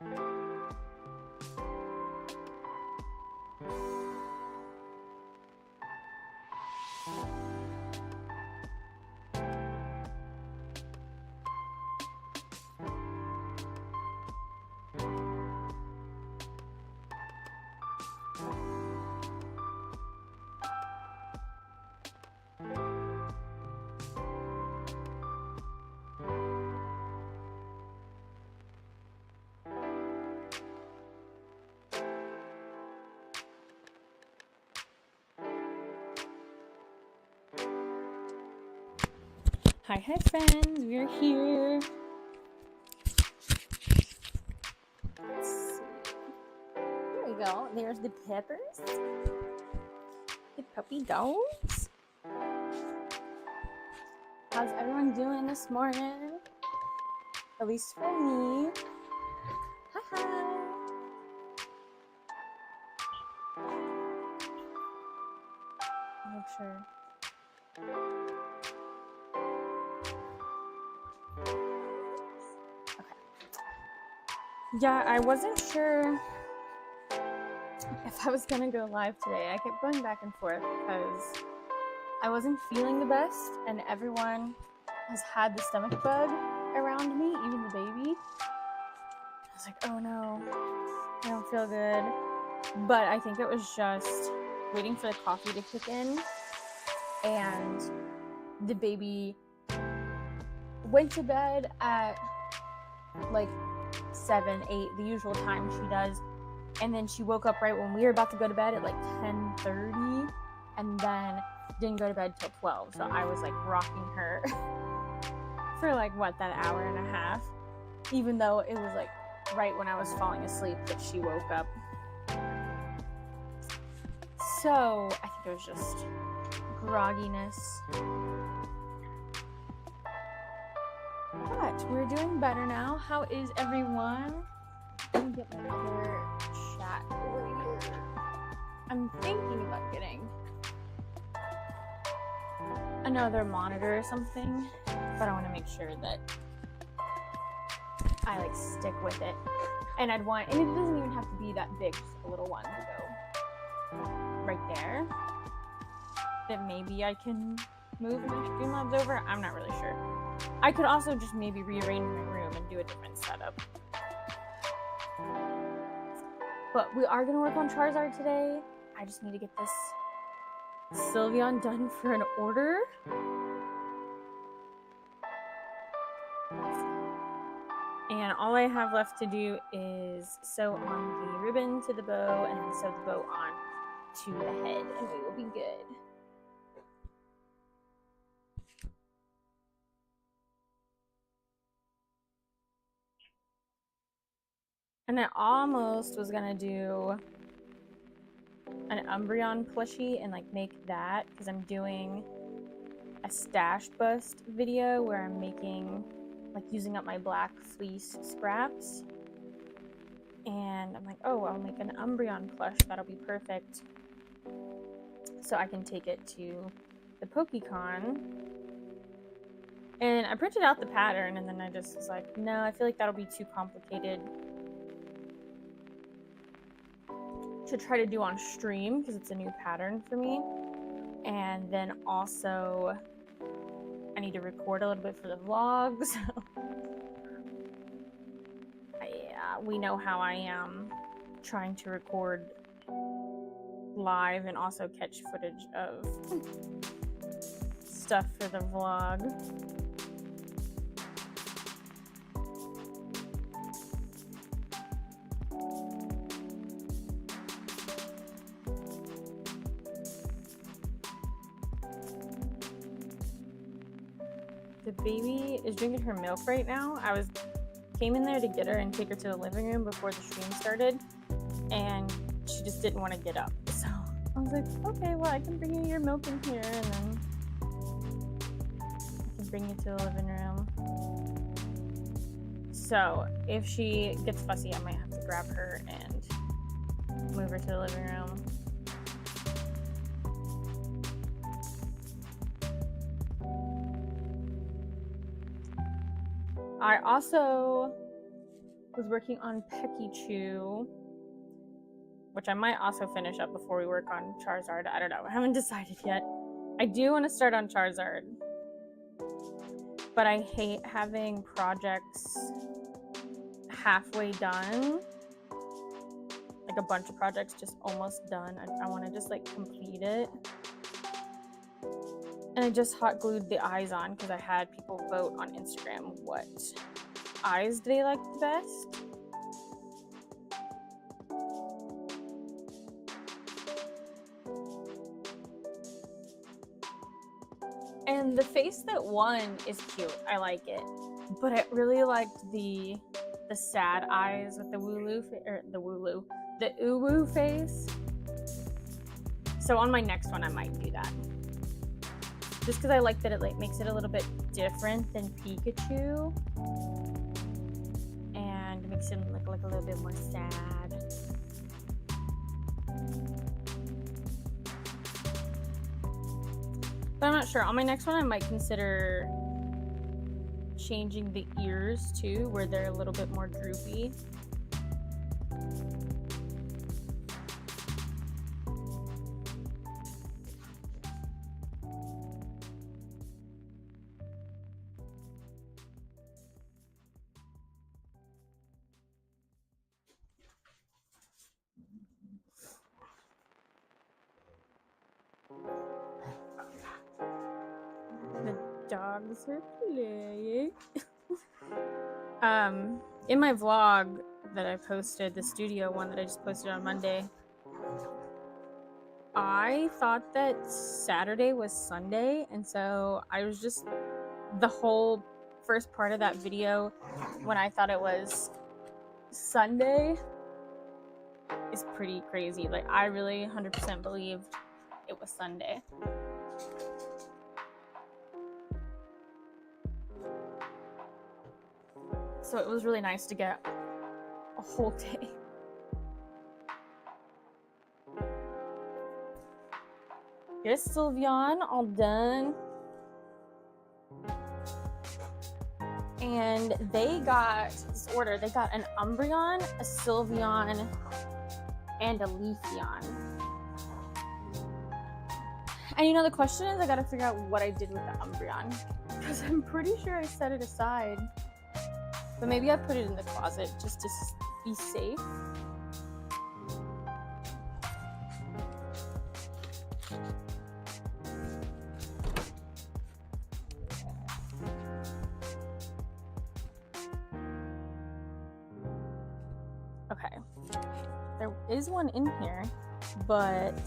Hi friends, we're here. Let's see. There we go. There's the peppers. The puppy dogs. How's everyone doing this morning? At least for me. Hi. Make sure. Yeah, I wasn't sure if I was gonna go live today. I kept going back and forth because I wasn't feeling the best, and everyone has had the stomach bug around me, even the baby. I was like, oh no, I don't feel good. But I think it was just waiting for the coffee to kick in, and the baby went to bed at like 7, 8, the usual time she does, and then she woke up right when we were about to go to bed at like 10:30, and then didn't go to bed till 12. So I was like rocking her for like that hour and a half, even though it was like right when I was falling asleep that she woke up. So I think it was just grogginess. But we're doing better now. How is everyone? Let me get my other chat over here. I'm thinking about getting another monitor or something, but I want to make sure that I like stick with it. And it doesn't even have to be that big, just a little one to go right there. That maybe I can move my Streamlabs over. I'm not really sure. I could also just maybe rearrange my room and do a different setup. But we are going to work on Charizard today. I just need to get this Sylveon done for an order. And all I have left to do is sew on the ribbon to the bow and then sew the bow on to the head, and we will be good. And I almost was gonna do an Umbreon plushie and like make that, because I'm doing a stash bust video where I'm making, like, using up my black fleece scraps. And I'm like, oh, I'll make an Umbreon plush. That'll be perfect. So I can take it to the PokeCon. And I printed out the pattern, and then I just was like, no, I feel like that'll be too complicated to try to do on stream, because it's a new pattern for me. And then also I need to record a little bit for the vlog, so yeah, we know how I am trying to record live and also catch footage of stuff for the vlog. The baby is drinking her milk right now. I came in there to get her and take her to the living room before the stream started, and she just didn't want to get up. So I was like, okay, well, I can bring you your milk in here, and then I can bring you to the living room. So if she gets fussy, I might have to grab her and move her to the living room. I also was working on Pikachu, which I might also finish up before we work on Charizard. I don't know. I haven't decided yet. I do want to start on Charizard, but I hate having projects halfway done. Like a bunch of projects just almost done. I want to just like complete it. And I just hot glued the eyes on because I had people vote on Instagram what eyes do they like the best. And the face that won is cute. I like it. But I really liked the sad eyes with the uwu face. So on my next one I might do that. Just because I like that it like makes it a little bit different than Pikachu. And makes him look like a little bit more sad. But I'm not sure. On my next one, I might consider changing the ears too, where they're a little bit more droopy. The dogs are playing. In my vlog that I posted, the studio one that I just posted on Monday, I thought that Saturday was Sunday, and so I was just the whole first part of that video when I thought it was Sunday is pretty crazy. Like I really 100% believed it was Sunday. So it was really nice to get a whole day. Here's Sylveon, all done. And they got this order. They got an Umbreon, a Sylveon, and a Leafeon. And you know, the question is, I gotta figure out what I did with the Umbreon. Because I'm pretty sure I set it aside. But maybe I put it in the closet just to be safe. Okay. There is one in here, but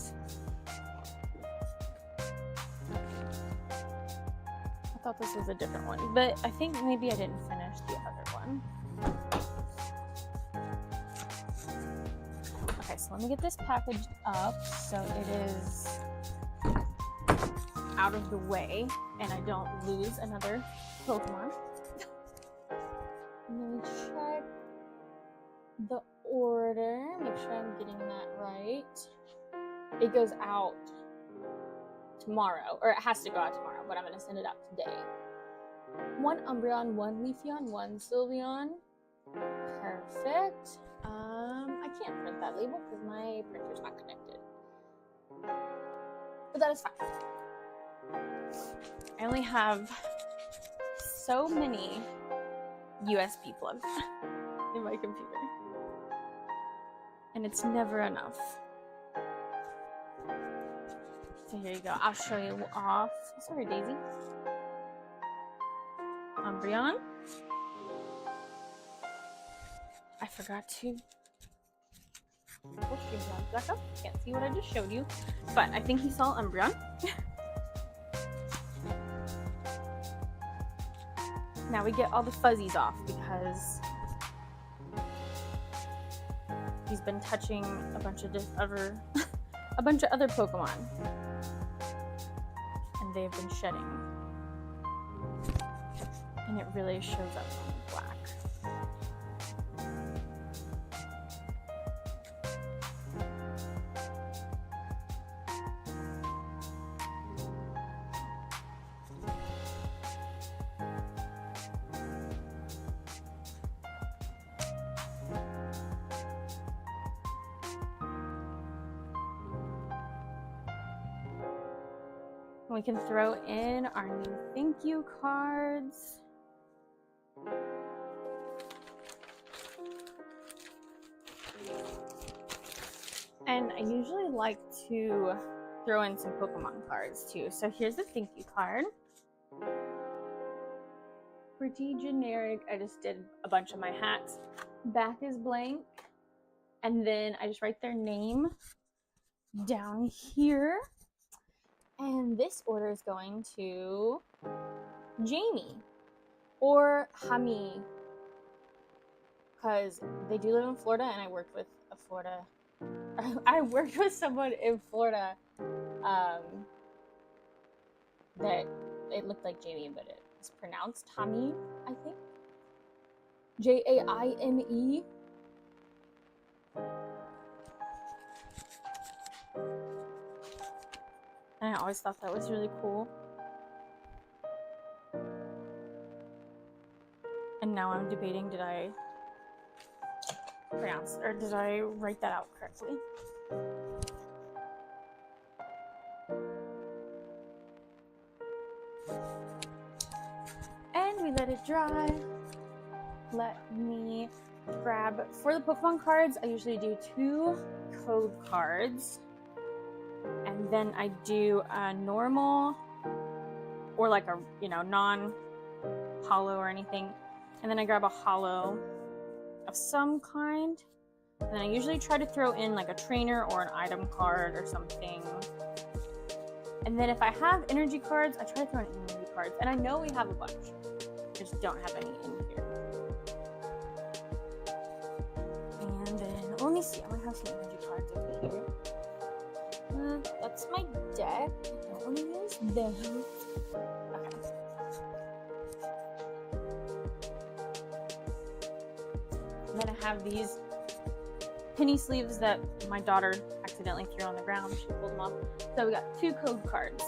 I thought this was a different one. But I think maybe I didn't finish the other one. Okay, so let me get this packaged up so it is out of the way and I don't lose another Pokemon. Let me check the order, make sure I'm getting that right. It goes out tomorrow, or it has to go out tomorrow, but I'm going to send it out today. 1 Umbreon, 1 Leafeon, 1 Sylveon. Perfect. I can't print that label because my printer's not connected. But that is fine. I only have so many USB plugs in my computer. And it's never enough. So here you go. I'll show you off. Sorry, Daisy. Umbreon. I forgot to push Streamlabs back up. Can't see what I just showed you. But I think he saw Umbreon. Now we get all the fuzzies off because he's been touching a bunch of other Pokemon. And they've been shedding. And it really shows up on black. We can throw in our new thank you cards. And I usually like to throw in some Pokemon cards too. So here's the thank you card. Pretty generic. I just did a bunch of my hats. Back is blank. And then I just write their name down here. And this order is going to Jamie or Hami, because they do live in Florida, and I worked with someone in Florida that it looked like Jamie, but it was pronounced Hami, I think. Jaime. And I always thought that was really cool. And now I'm debating, did I pronounce, or did I write that out correctly? And we let it dry. Let me grab, for the Pokemon cards, I usually do 2 code cards. And then I do a normal, or like a, non-holo or anything. And then I grab a holo of some kind. And then I usually try to throw in like a trainer or an item card or something. And then if I have energy cards, I try to throw in energy cards. And I know we have a bunch. Just don't have any in here. And then, let me see. I might have some energy cards over here. That's my deck. I don't want to use those. Okay. And then I have these penny sleeves that my daughter accidentally threw on the ground. She pulled them off. So we got 2 code cards.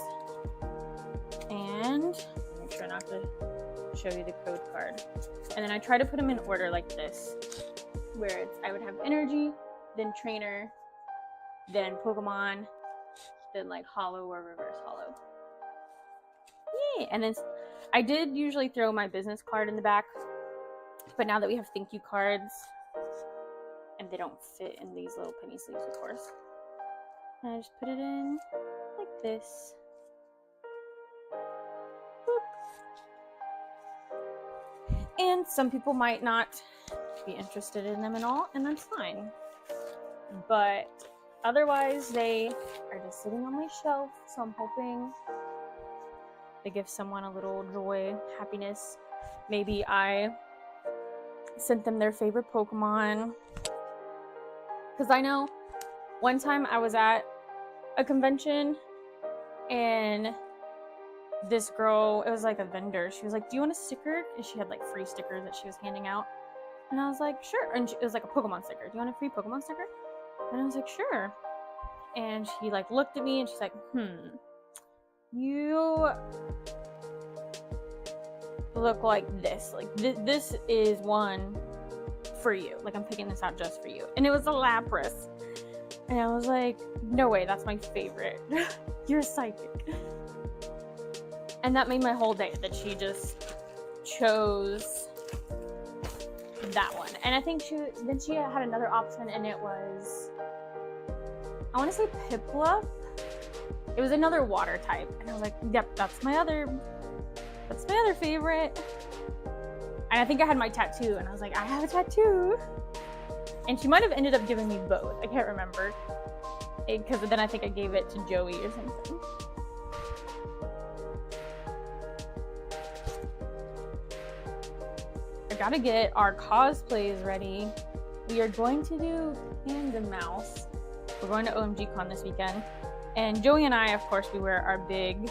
And make sure not to show you the code card. And then I try to put them in order like this, where it's, I would have energy, then trainer, then Pokemon, then like holo or reverse holo. Yay! And then I did usually throw my business card in the back, but now that we have thank you cards, and they don't fit in these little penny sleeves, of course, and I just put it in like this. Boop. And some people might not be interested in them at all, and that's fine. But otherwise, they are just sitting on my shelf, so I'm hoping they give someone a little joy, happiness. Maybe I sent them their favorite Pokemon. Because I know one time I was at a convention and this girl, it was like a vendor, she was like, do you want a sticker? And she had like free stickers that she was handing out. And I was like, sure. And it was like a Pokemon sticker. Do you want a free Pokemon sticker? And I was like, sure. And she like looked at me and she's like, you look like this. Like this is one for you. Like I'm picking this out just for you. And it was a Lapras. And I was like, no way, that's my favorite. You're psychic. And that made my whole day that she just chose that one. And I think she had another option, and it was, I want to say Piplup. It was another water type, and I was like, yep, that's my other favorite. And I think I had my tattoo, and I was like, I have a tattoo. And she might have ended up giving me both. I can't remember, because then I think I gave it to Joey or something. I gotta get our cosplays ready. We are going to do Panda Mouse. We're going to OMG Con this weekend. And Joey and I, of course, we wear our big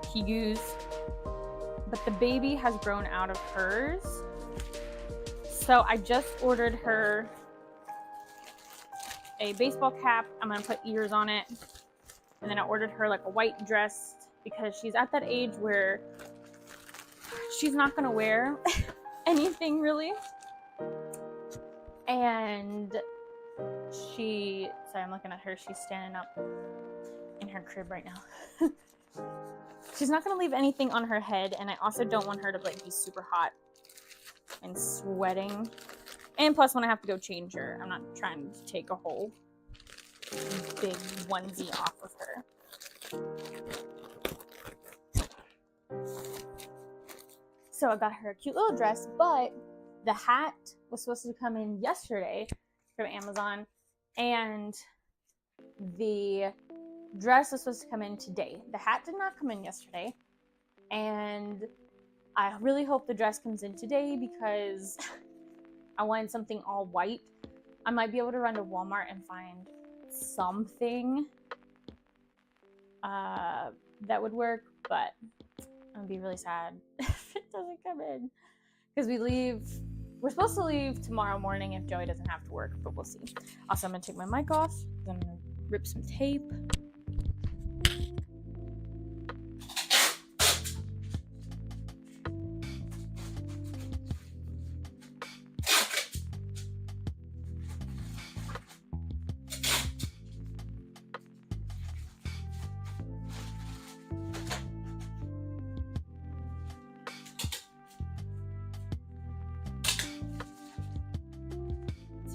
Kigus. But the baby has grown out of hers. So I just ordered her a baseball cap. I'm gonna put ears on it. And then I ordered her like a white dress because she's at that age where she's not gonna wear anything really. And sorry, I'm looking at her. She's standing up in her crib right now. she's not going to leave anything on her head, and I also don't want her to like be super hot and sweating. And plus, when I have to go change her, I'm not trying to take a whole big onesie off of her. So I got her a cute little dress, but the hat was supposed to come in yesterday from Amazon, and the dress was supposed to come in today. The hat did not come in yesterday, and I really hope the dress comes in today because I wanted something all white. I might be able to run to Walmart and find something that would work, but I'm gonna be really sad if it doesn't come in, because we're supposed to leave tomorrow morning if Joey doesn't have to work, but we'll see. Also, I'm gonna take my mic off. I'm gonna rip some tape.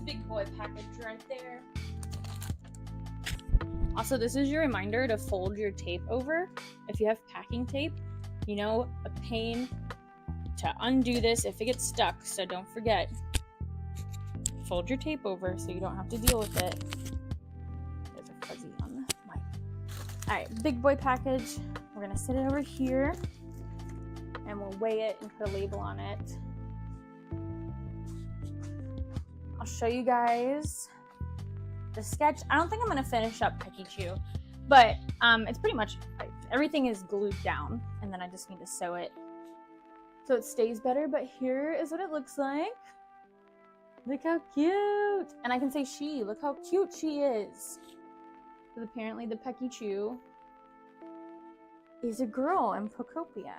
Big boy package right there. Also, this is your reminder to fold your tape over. If you have packing tape, you know, a pain to undo this if it gets stuck, so don't forget. Fold your tape over so you don't have to deal with it. There's a fuzzy on the mic. Alright, big boy package. We're gonna sit it over here and we'll weigh it and put a label on it. I'll show you guys the sketch. I don't think I'm gonna finish up Pecky Chew, but it's pretty much, everything is glued down, and then I just need to sew it so it stays better. But here is what it looks like. Look how cute! And I can say she, look how cute she is. Because apparently the Pecky Chew is a girl in Pocopia.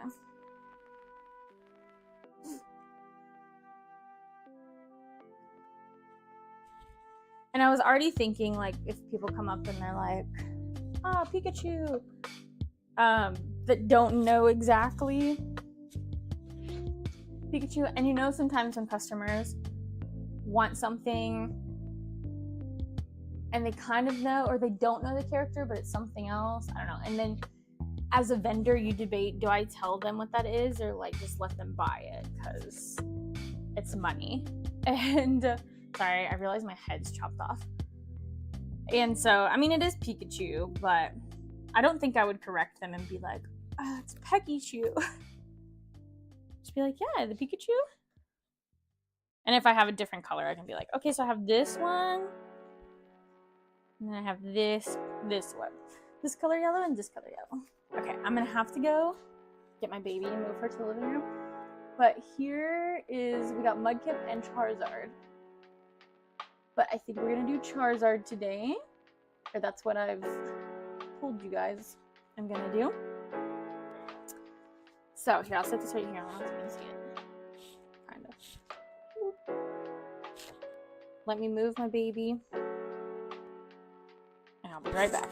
And I was already thinking, like, if people come up and they're like, oh, Pikachu, that don't know exactly Pikachu. And you know, sometimes when customers want something and they kind of know, or they don't know the character, but it's something else, I don't know. And then as a vendor, you debate, do I tell them what that is, or like just let them buy it because it's money? And sorry, I realized my head's chopped off. And so, I mean, it is Pikachu, but I don't think I would correct them and be like, oh, it's Pikachu. Just be like, yeah, the Pikachu. And if I have a different color, I can be like, okay, so I have this one, and then I have this one. This color yellow and this color yellow. Okay, I'm gonna have to go get my baby and move her to the living room. But here is, we got Mudkip and Charizard. But I think we're gonna do Charizard today. Or that's what I've told you guys I'm gonna do. So here, I'll set this right here. I don't know if you can see it. Kind of. Let me move my baby. And I'll be right back.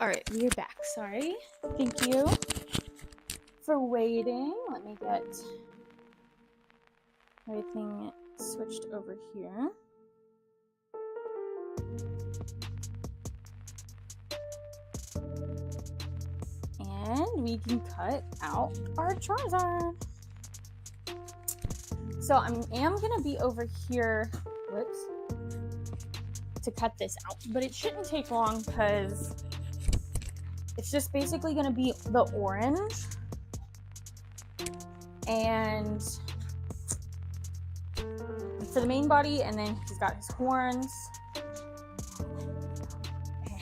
Alright, we are back. Sorry. Thank you for waiting. Let me get everything switched over here. And we can cut out our Charizard. So I am gonna be over here, whoops, to cut this out, but it shouldn't take long because it's just basically gonna be the orange and for the main body, and then he's got his horns,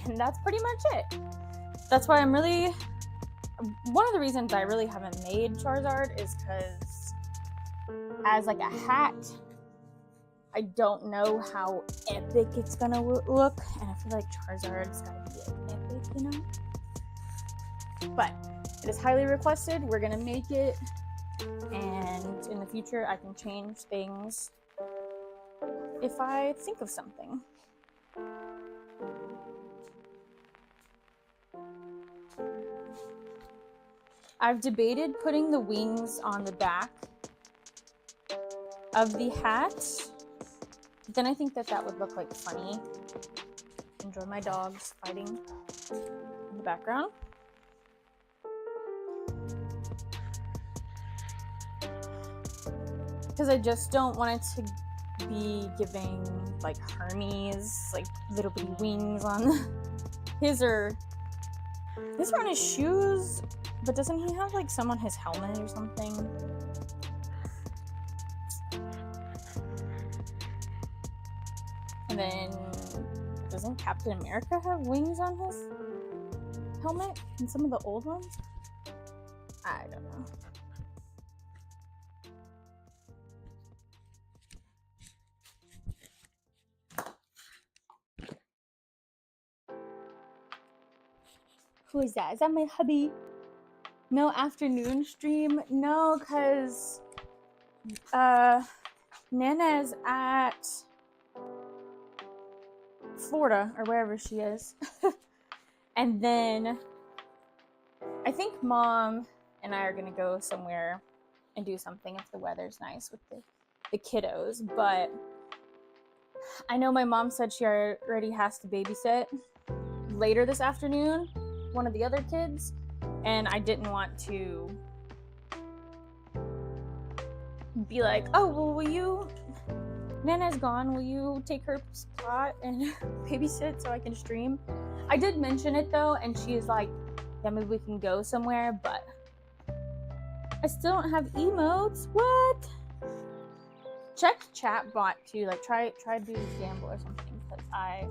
and that's pretty much it. That's why I'm really, one of the reasons I really haven't made Charizard is because as like a hat, I don't know how epic it's gonna look, and I feel like Charizard's gotta be like epic, you know? But it is highly requested. We're gonna make it, and in the future I can change things if I think of something. I've debated putting the wings on the back of the hat, but then I think that that would look like funny. Enjoy my dogs fighting in the background. Because I just don't want it to be giving like Hermes, like little bitty wings on his are on his shoes, but doesn't he have like some on his helmet or something? And then doesn't Captain America have wings on his helmet and some of the old ones? I don't know. Who is that? Is that my hubby? No afternoon stream? No, because Nana's at Florida or wherever she is. And then I think Mom and I are gonna go somewhere and do something if the weather's nice with the kiddos. But I know my mom said she already has to babysit later this afternoon one of the other kids, and I didn't want to be like, oh, well, will you, Nana's gone, will you take her spot and babysit so I can stream? I did mention it though, and she's like, yeah, maybe we can go somewhere, but I still don't have emotes. What? Check chat bot too, like try to do gamble or something, because I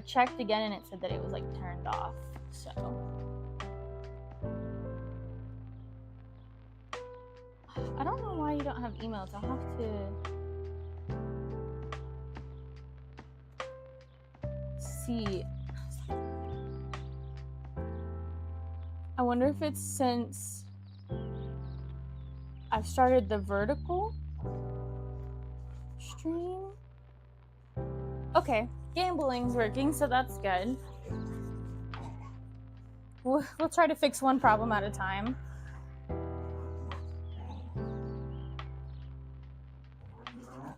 checked again and it said that it was like turned off, so. I don't know why you don't have emails. I'll have to see. I wonder if it's since I've started the vertical stream. Okay, gambling's working, so that's good. We'll try to fix one problem at a time.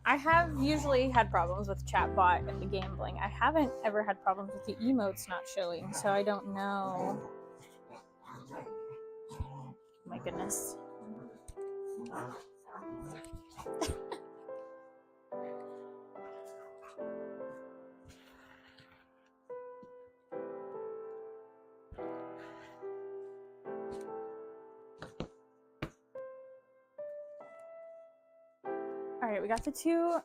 I have usually had problems with chatbot and the gambling. I haven't ever had problems with the emotes not showing, so I don't know. My goodness. Alright, we got the two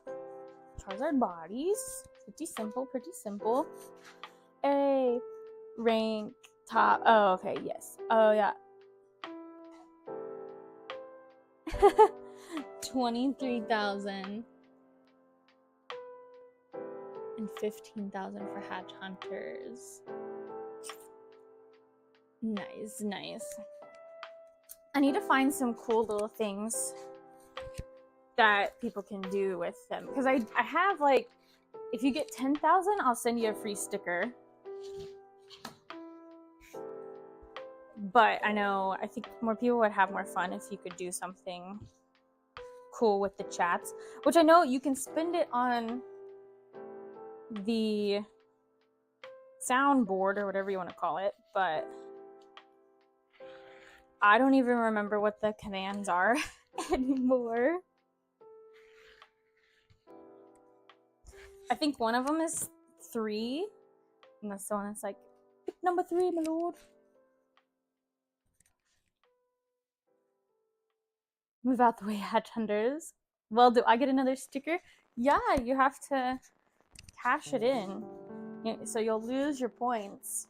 Charizard bodies. Pretty simple. A rank top. Oh, okay, yes. Oh, yeah. 23,000 and 15,000 for hatch hunters. Nice. I need to find some cool little things that people can do with them, because I have like If you get 10,000, I'll send you a free sticker. But I think more people would have more fun if you could do something cool with the chats, which I know you can spend it on the soundboard or whatever you want to call it, but I don't even remember what the commands are anymore. I think one of them is 3, and that's the one that's like, pick number 3, my lord. Move out the way, hatch hunters. Well, do I get another sticker? Yeah, you have to cash it in. So you'll lose your points.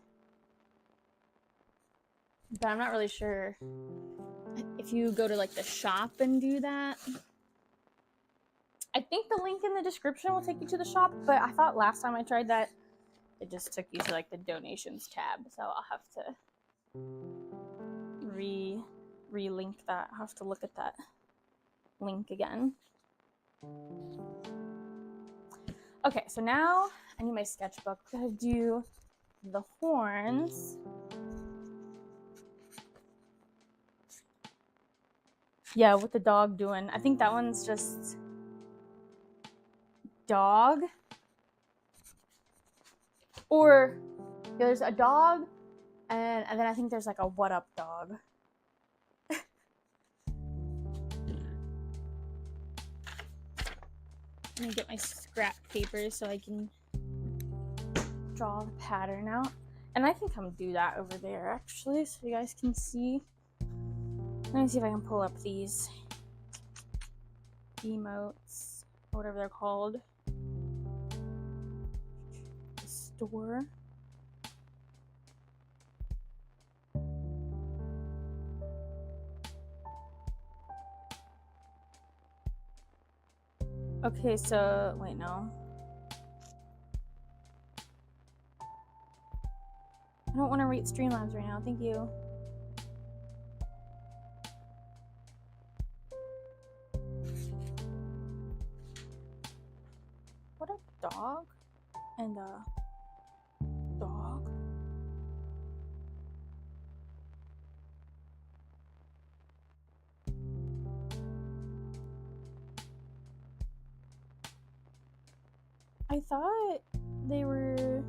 But I'm not really sure if you go to like the shop and do that. I think the link in the description will take you to the shop, but I thought last time I tried that, it just took you to like the donations tab. So I'll have to re-link that. I'll have to look at that link again. Okay, so now I need my sketchbook. I'm gonna do the horns. Yeah, what the dog doing? I think that one's just dog. Or there's a dog, and then I think there's like a what up dog. Let me get my scrap paper so I can draw the pattern out. And I think I'm gonna do that over there actually, so you guys can see. Let me see if I can pull up these emotes, or whatever they're called. The store. Okay, so wait, no. I don't want to rate Streamlabs right now, thank you. What a dog and a dog. I thought they were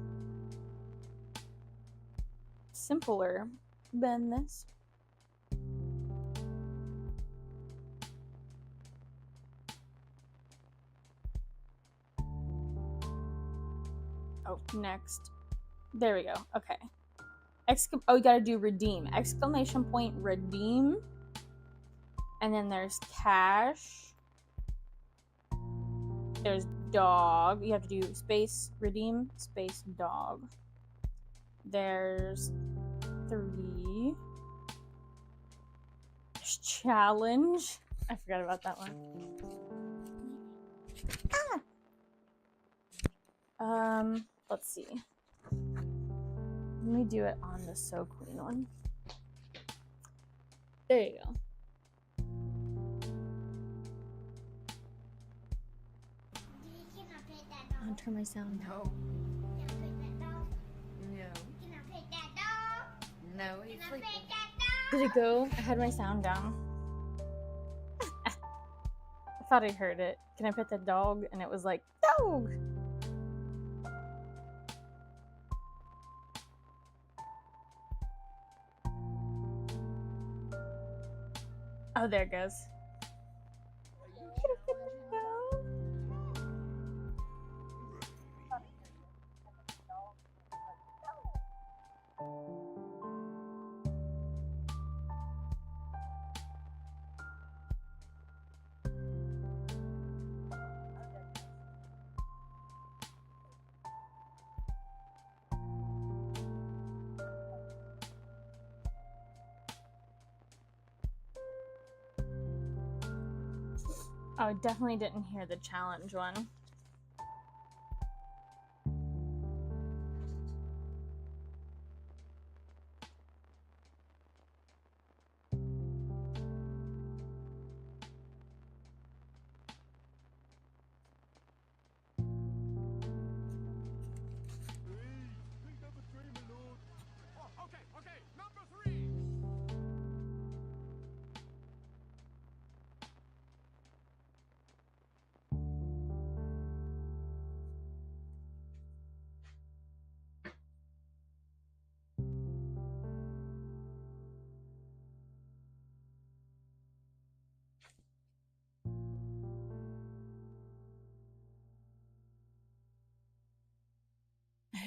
simpler than this. Oh, next. There we go. Okay. Oh, you gotta do redeem. Exclamation point redeem. And then there's cash. There's dog. You have to do space redeem, space dog. There's 3. There's challenge. I forgot about that one. Let's see. Let me do it on the So Queen one. There you go. I'll turn my sound down. No. Can I pet that dog? No. No, he's sleeping. Did it go? I had my sound down. I thought I heard it. Can I pet the dog? And it was like, dog! Oh, there it goes. Can I pet the dog? Oh, I definitely didn't hear the challenge one.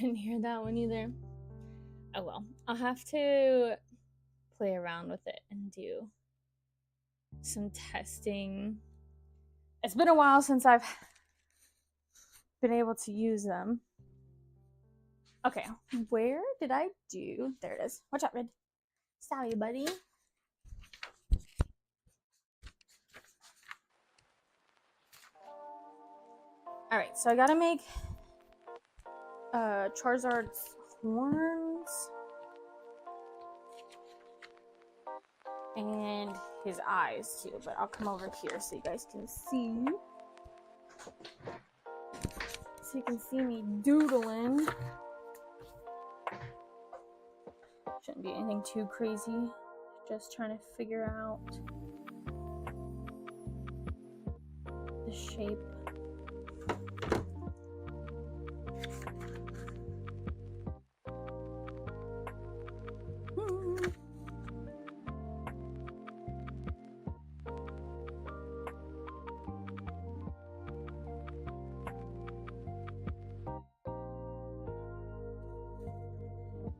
didn't hear that one either. Oh well, I'll have to play around with it and do some testing. It's been a while since I've been able to use them. Okay, where did I do? There it is. Watch out, Red. Sorry, buddy. Alright, so I gotta make Charizard's horns and his eyes too, but I'll come over here so you guys can see. So you can see me doodling. Shouldn't be anything too crazy. Just trying to figure out the shape.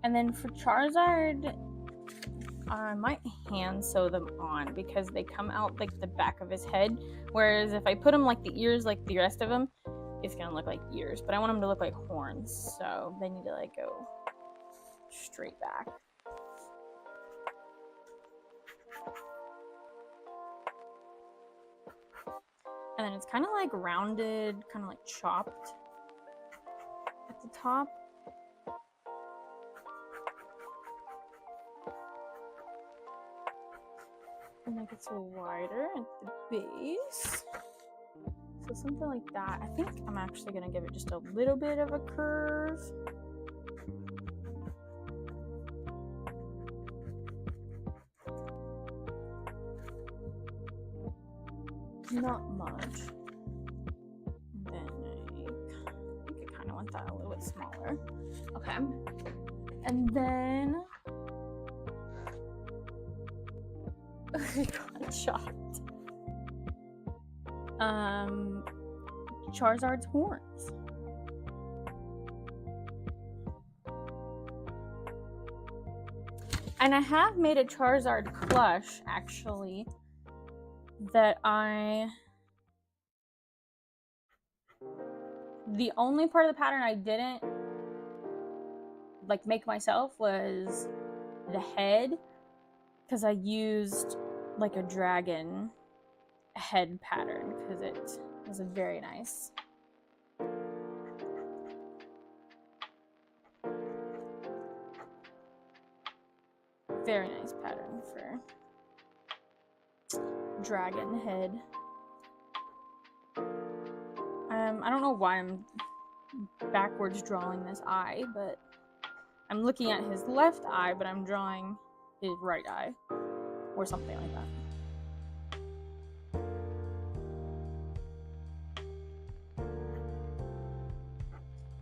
And then for Charizard, I might hand sew them on because they come out like the back of his head. Whereas if I put them like the ears like the rest of them, it's gonna look like ears. But I want them to look like horns, so they need to like go straight back. And then it's kind of like rounded, kind of like chopped at the top. And it gets a little wider at the base. So something like that. I think I'm actually gonna give it just a little bit of a curve. Not much. Then I think I kind of want that a little bit smaller. Okay. And then it got chopped. Charizard's horns. And I have made a Charizard plush actually that the only part of the pattern I didn't like make myself was the head, because I used like a dragon head pattern because it was a very nice. Very nice pattern for dragon head. I don't know why I'm backwards drawing this eye, but I'm looking at his left eye, but I'm drawing his right eye or something like that.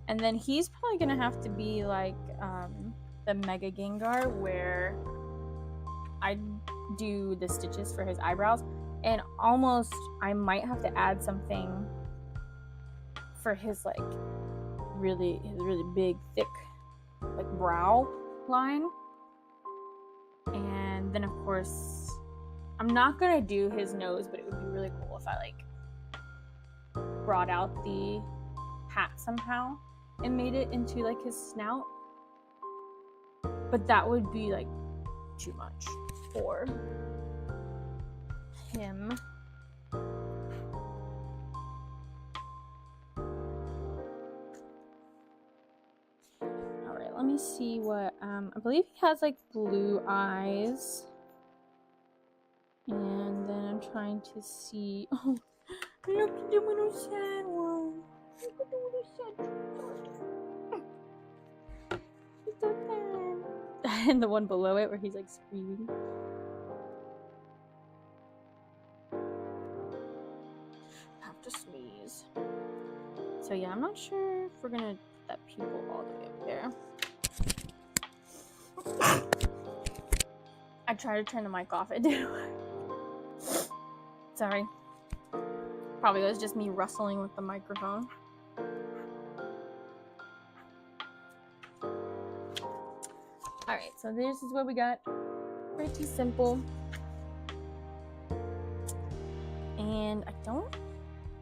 And then he's probably gonna have to be like the Mega Gengar, where I do the stitches for his eyebrows, and almost I might have to add something for his like really big thick like brow line. And then of course I'm not gonna do his nose, but it would be really cool if I like brought out the hat somehow and made it into like his snout. But that would be like too much for him. Alright, let me see what I believe he has like blue eyes. And then I'm trying to see. Oh, look at the little sad one. Look at the little sad one. He's so sad. And the one below it where he's like screaming. I have to sneeze. So yeah, I'm not sure if we're gonna put that pupil all the way up there. I tried to turn the mic off, it didn't work. Sorry. Probably was just me rustling with the microphone. Alright, so this is what we got. Pretty simple. And I don't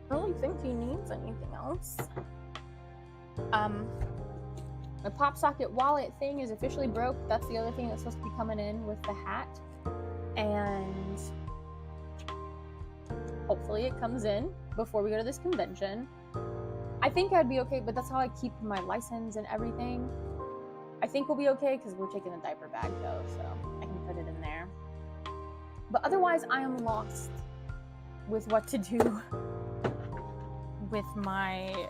really think he needs anything else. My pop socket wallet thing is officially broke. That's the other thing that's supposed to be coming in with the hat. And hopefully it comes in before we go to this convention. I think I'd be okay, but that's how I keep my license and everything. I think we'll be okay because we're taking the diaper bag though, so I can put it in there. But otherwise, I am lost with what to do with my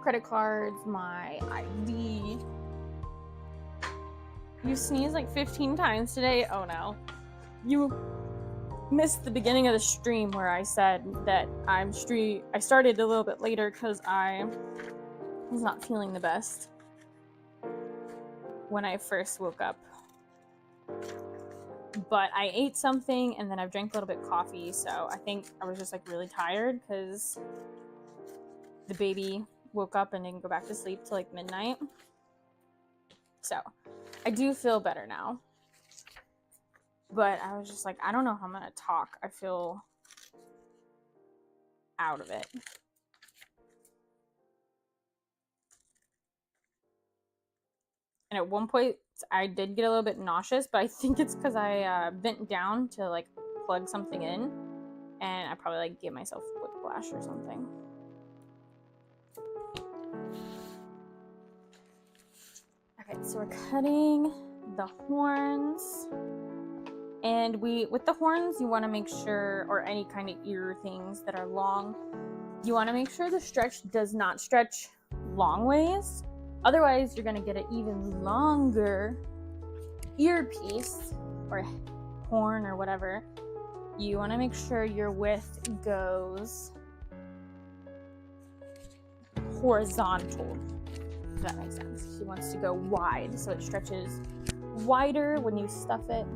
credit cards, my ID. You sneezed like 15 times today. Oh no. You missed the beginning of the stream where I said that I started a little bit later because I was not feeling the best when I first woke up. But I ate something and then I drank a little bit of coffee, so I think I was just like really tired because the baby woke up and didn't go back to sleep till like midnight. So I do feel better now. But I was just like, I don't know how I'm gonna talk. I feel out of it. And at one point, I did get a little bit nauseous, but I think it's because I bent down to like plug something in, and I probably like gave myself whiplash or something. Okay, so we're cutting the horns. And with the horns, you want to make sure, or any kind of ear things that are long, you want to make sure the stretch does not stretch long ways. Otherwise, you're going to get an even longer earpiece or horn or whatever. You want to make sure your width goes horizontal, if that makes sense. He wants to go wide, so it stretches wider when you stuff it.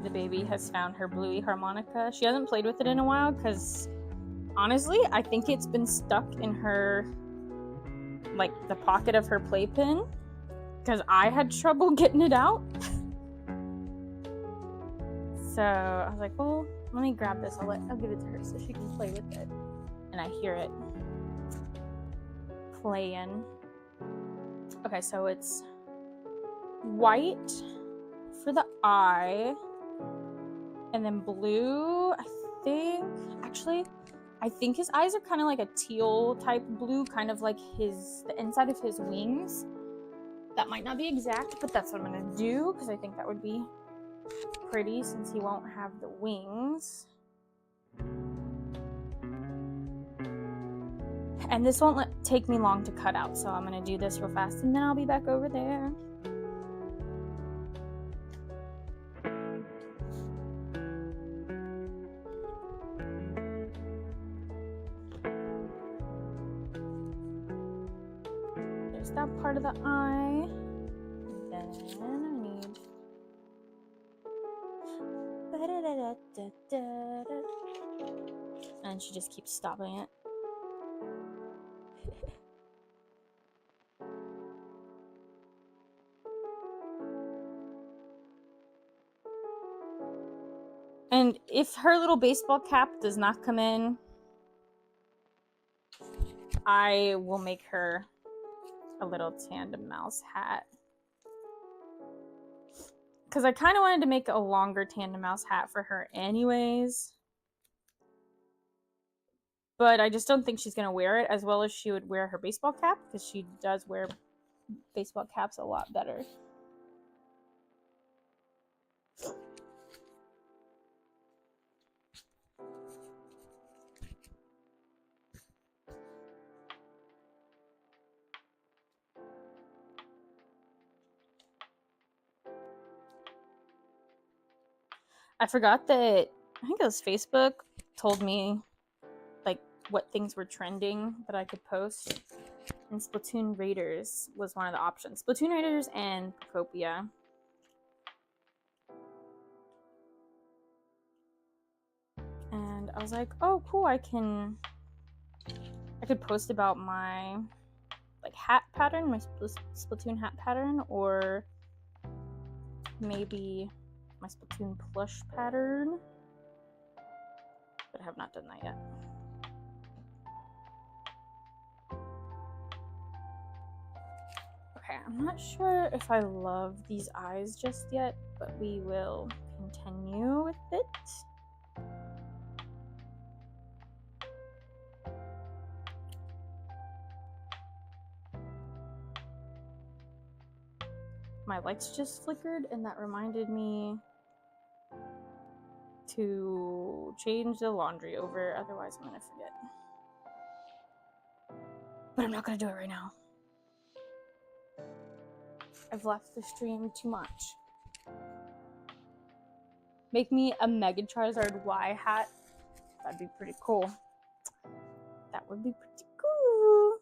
The baby has found her bluey harmonica. She hasn't played with it in a while because honestly, I think it's been stuck in her, like the pocket of her playpen, because I had trouble getting it out. So I was like, well, let me grab this. I'll give it to her so she can play with it. And I hear it playing. Okay, so it's white for the eye, and then blue, I think his eyes are kind of like a teal type blue, kind of like the inside of his wings. That might not be exact, but that's what I'm gonna do because I think that would be pretty since he won't have the wings. And this won't take me long to cut out, so I'm gonna do this real fast and then I'll be back over there. That part of the eye. Then I need and she just keeps stopping it. And if her little baseball cap does not come in, I will make her a little tandem mouse hat. Because I kind of wanted to make a longer tandem mouse hat for her anyways. But I just don't think she's going to wear it as well as she would wear her baseball cap, because she does wear baseball caps a lot better. I forgot that, I think it was Facebook told me like what things were trending that I could post. And Splatoon Raiders was one of the options. Splatoon Raiders and Procopia. And I was like, oh cool, I could post about my like hat pattern, my Splatoon hat pattern, or maybe my Splatoon plush pattern. But I have not done that yet. Okay, I'm not sure if I love these eyes just yet, but we will continue with it. My lights just flickered, and that reminded me to change the laundry over, otherwise I'm gonna forget. But I'm not gonna do it right now. I've left the stream too much. Make me a Mega Charizard Y hat. That'd be pretty cool. That would be pretty cool.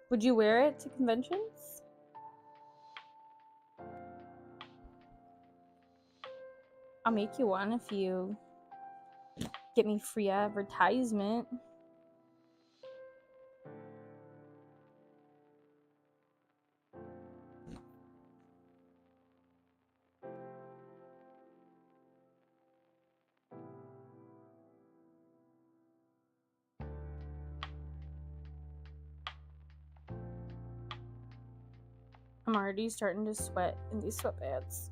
Would you wear it to conventions? I'll make you one if you get me free advertisement. I'm already starting to sweat in these sweatpants.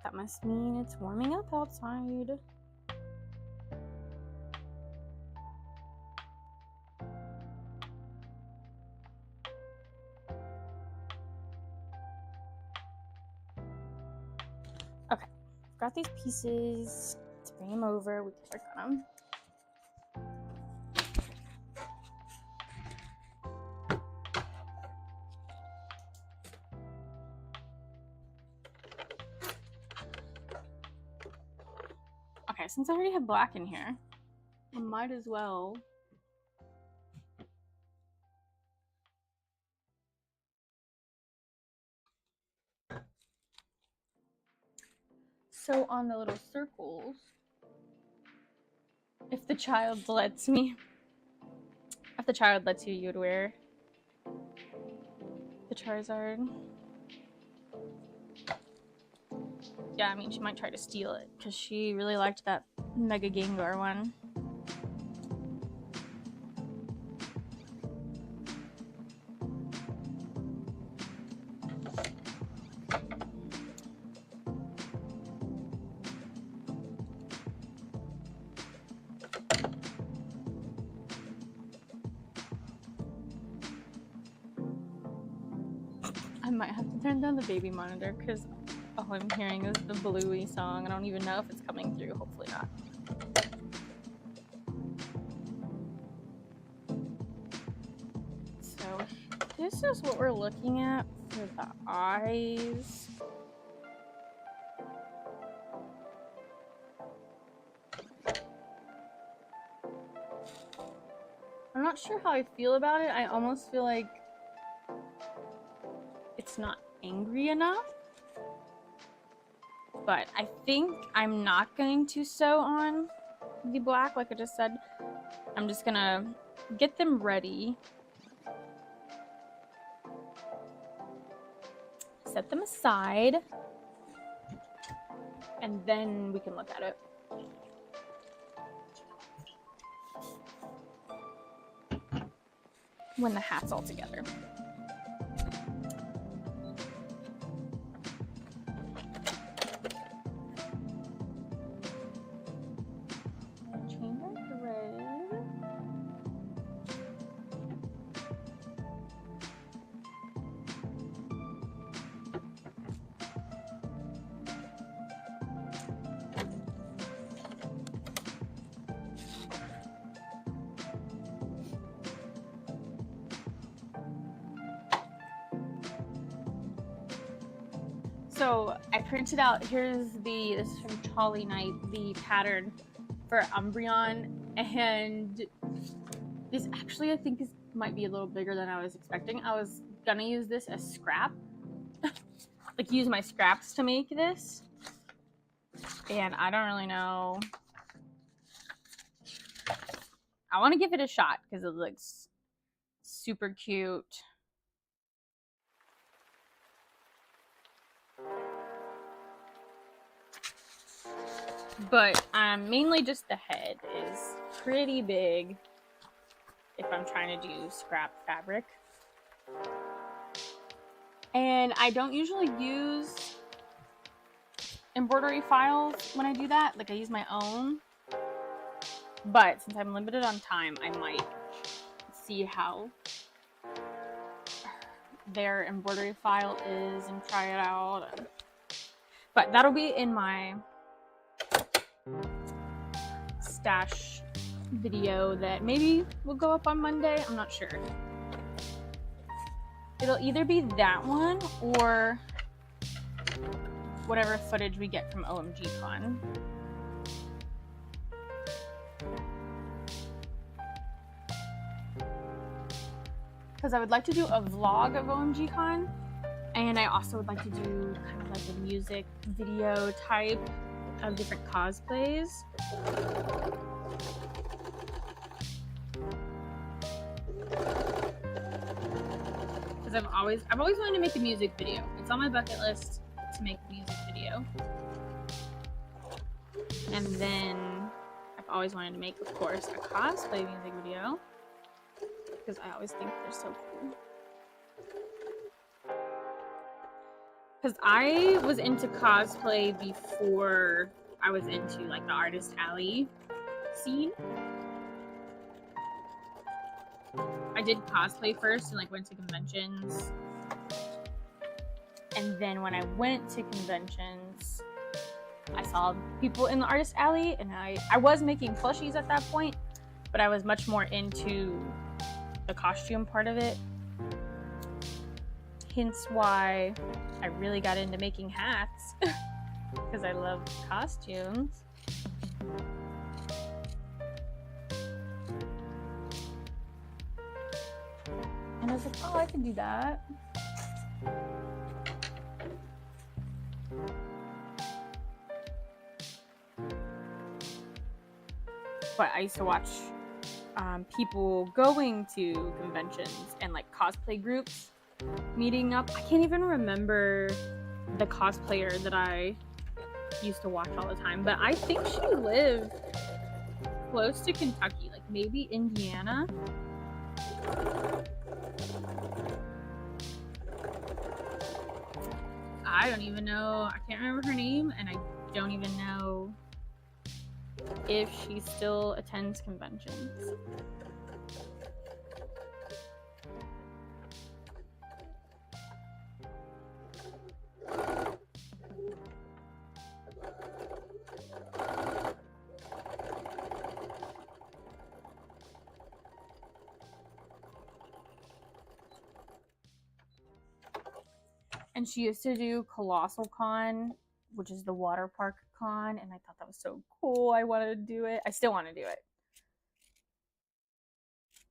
That must mean it's warming up outside. Okay, got these pieces. Let's bring them over. We can work on them. Okay, since I already have black in here, I might as well sew on the little circles. If the child lets me. If the child lets you, you'd wear the Charizard. Yeah, I mean, she might try to steal it because she really liked that Mega Gengar one. I might have to turn down the baby monitor because all I'm hearing is the Bluey song. I don't even know if it's coming through. Hopefully not. So this is what we're looking at for the eyes. I'm not sure how I feel about it. I almost feel like it's not angry enough. But I think I'm not going to sew on the black, like I just said. I'm just gonna get them ready. Set them aside. And then we can look at it. When the hat's all together. So I printed out, this is from Charlie Knight, the pattern for Umbreon, and this actually I think might be a little bigger than I was expecting. I was gonna use this as scrap, like use my scraps to make this, and I don't really know. I want to give it a shot because it looks super cute. But mainly just the head is pretty big if I'm trying to do scrap fabric. And I don't usually use embroidery files when I do that. Like I use my own. But since I'm limited on time, I might see how their embroidery file is and try it out. But that'll be in my stash video that maybe will go up on Monday. I'm not sure. It'll either be that one or whatever footage we get from OMG Con. Because I would like to do a vlog of OMG Con, and I also would like to do kind of like a music video type of different cosplays. Because I've always wanted to make a music video. It's on my bucket list to make a music video. And then I've always wanted to make, of course, a cosplay music video. Because I always think they're so cool. Because I was into cosplay before I was into like the Artist Alley scene. I did cosplay first and like went to conventions. And then when I went to conventions, I saw people in the Artist Alley, and I was making plushies at that point, but I was much more into the costume part of it. Hence why I really got into making hats because I love costumes. And I was like, oh, I can do that. But I used to watch people going to conventions and like cosplay groups meeting up. I can't even remember the cosplayer that I used to watch all the time, but I think she lived close to Kentucky, like maybe Indiana. I don't even know. I can't remember her name, and I don't even know if she still attends conventions. And she used to do Colossal Con, which is the water park con, and I thought that was so cool. I wanted to do it. I still want to do it.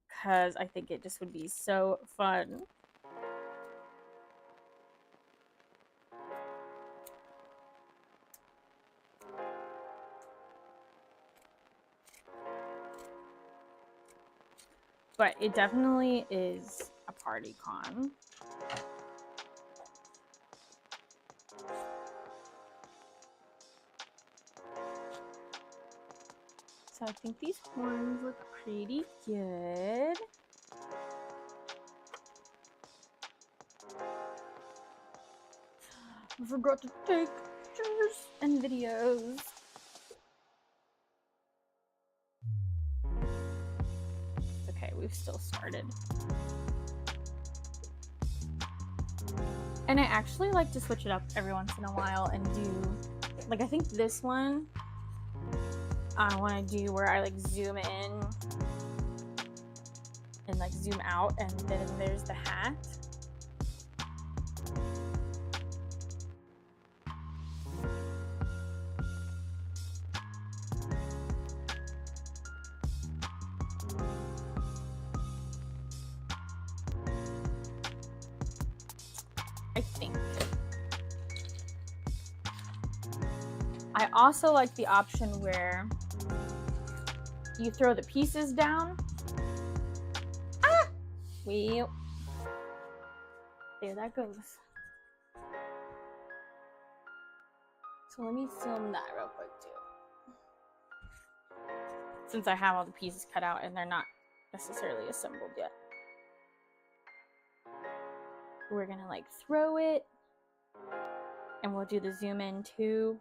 Because I think it just would be so fun. But it definitely is a party con. So I think these horns look pretty good. I forgot to take pictures and videos. It's okay, we've still started. And I actually like to switch it up every once in a while and do, like, I think this one I want to do where I like zoom in and like zoom out, and then there's the hat. I also like the option where you throw the pieces down. Ah! Well, there that goes. So let me film that real quick too. Since I have all the pieces cut out and they're not necessarily assembled yet. We're gonna like throw it, and we'll do the zoom in too.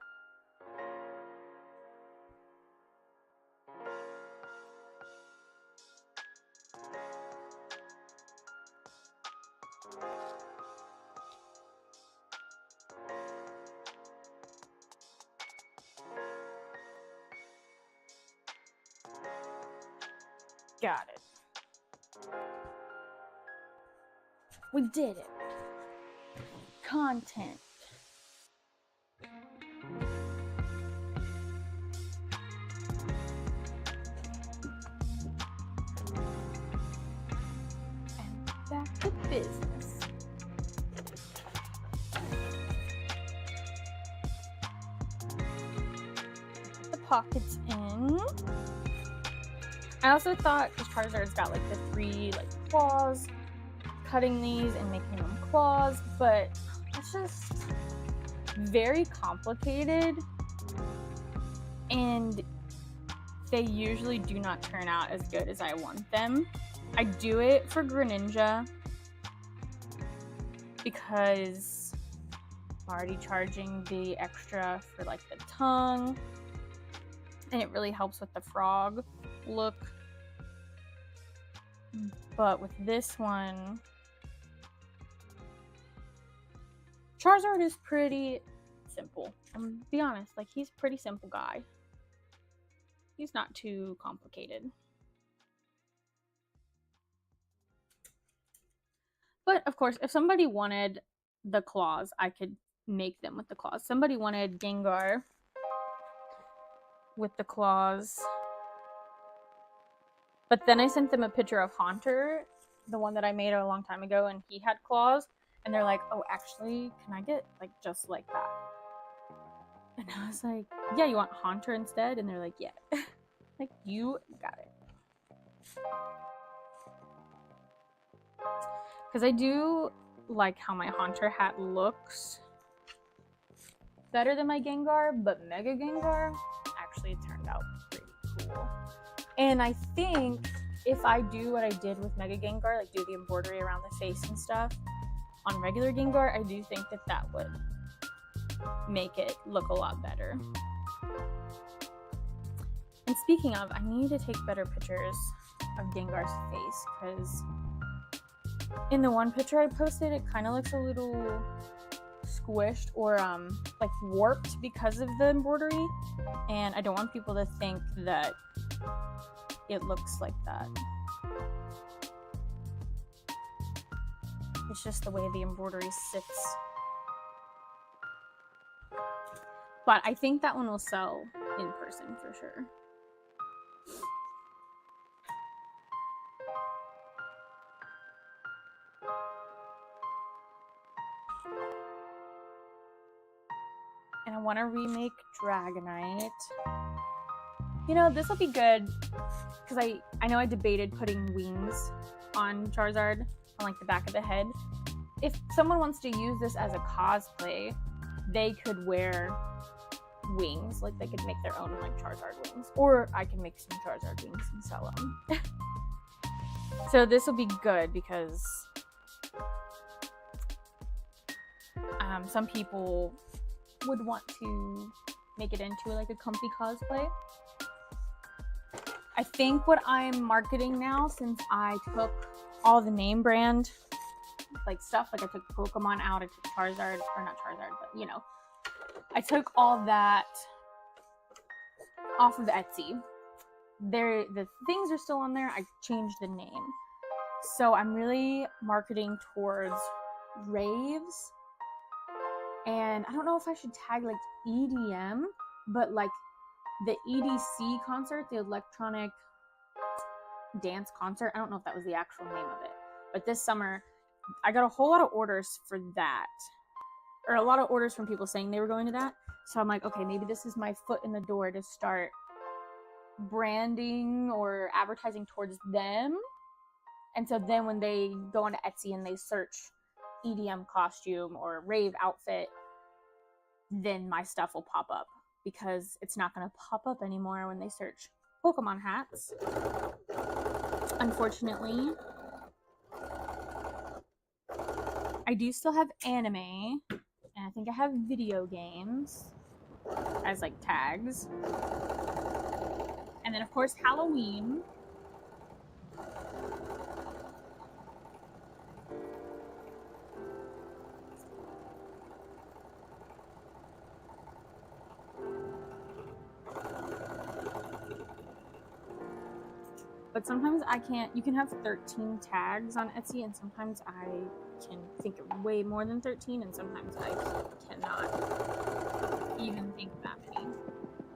Got it. We did it. Content. And back to business. Put the pockets in. I also thought, because Charizard's got like the 3 like claws, cutting these and making them claws, but it's just very complicated, and they usually do not turn out as good as I want them. I do it for Greninja because I'm already charging the extra for like the tongue, and it really helps with the frog look. But with this one, Charizard is pretty simple. I'm gonna be honest, like he's a pretty simple guy. He's not too complicated. But of course, if somebody wanted the claws, I could make them with the claws. Somebody wanted Gengar with the claws. But then I sent them a picture of Haunter, the one that I made a long time ago, and he had claws. And they're like, oh, actually, can I get like just like that? And I was like, yeah, you want Haunter instead? And they're like, yeah. Like, you got it. Because I do like how my Haunter hat looks better than my Gengar, but Mega Gengar actually turned out pretty cool. And I think if I do what I did with Mega Gengar, like do the embroidery around the face and stuff, on regular Gengar, I do think that that would make it look a lot better. And speaking of, I need to take better pictures of Gengar's face, because in the one picture I posted, it kind of looks a little squished or like warped because of the embroidery, and I don't want people to think that it looks like that. It's just the way the embroidery sits. But I think that one will sell in person for sure. And I want to remake Dragonite. You know, this will be good because I know I debated putting wings on Charizard on like the back of the head. If someone wants to use this as a cosplay, they could wear wings. Like they could make their own like Charizard wings, or I can make some Charizard wings and sell them. So this will be good because some people would want to make it into like a comfy cosplay. I think what I'm marketing now, since I took all the name brand like stuff, like I took Pokemon out, I took Charizard, or not Charizard, but you know, I took all that off of Etsy. The things are still on there. I changed the name. So I'm really marketing towards raves. And I don't know if I should tag like EDM, but like the EDC concert, the electronic dance concert. I don't know if that was the actual name of it. But this summer, I got a whole lot of orders for that. or a lot of orders from people saying they were going to that. So I'm like, okay, maybe this is my foot in the door to start branding or advertising towards them. And so then when they go onto Etsy and they search EDM costume or rave outfit, then my stuff will pop up, because it's not going to pop up anymore when they search Pokemon hats, unfortunately. I do still have anime, and I think I have video games as like tags. And then of course Halloween. But sometimes I can't. You can have 13 tags on Etsy, and sometimes I can think of way more than 13, and sometimes I cannot even think of that many.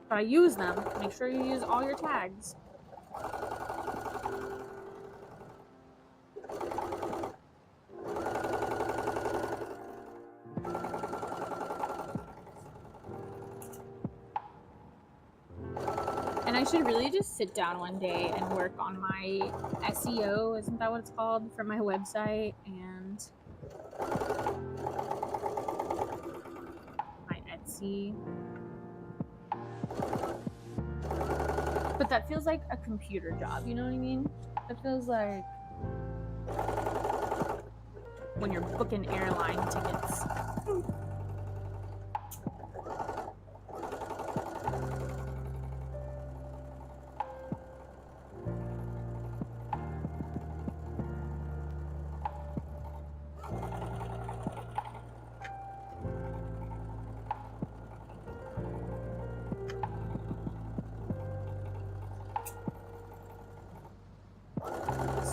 But I use them. Make sure you use all your tags. And I should really just sit down one day and work on my SEO, isn't that what it's called, for my website, and my Etsy. But that feels like a computer job, you know what I mean? It feels like when you're booking airline tickets.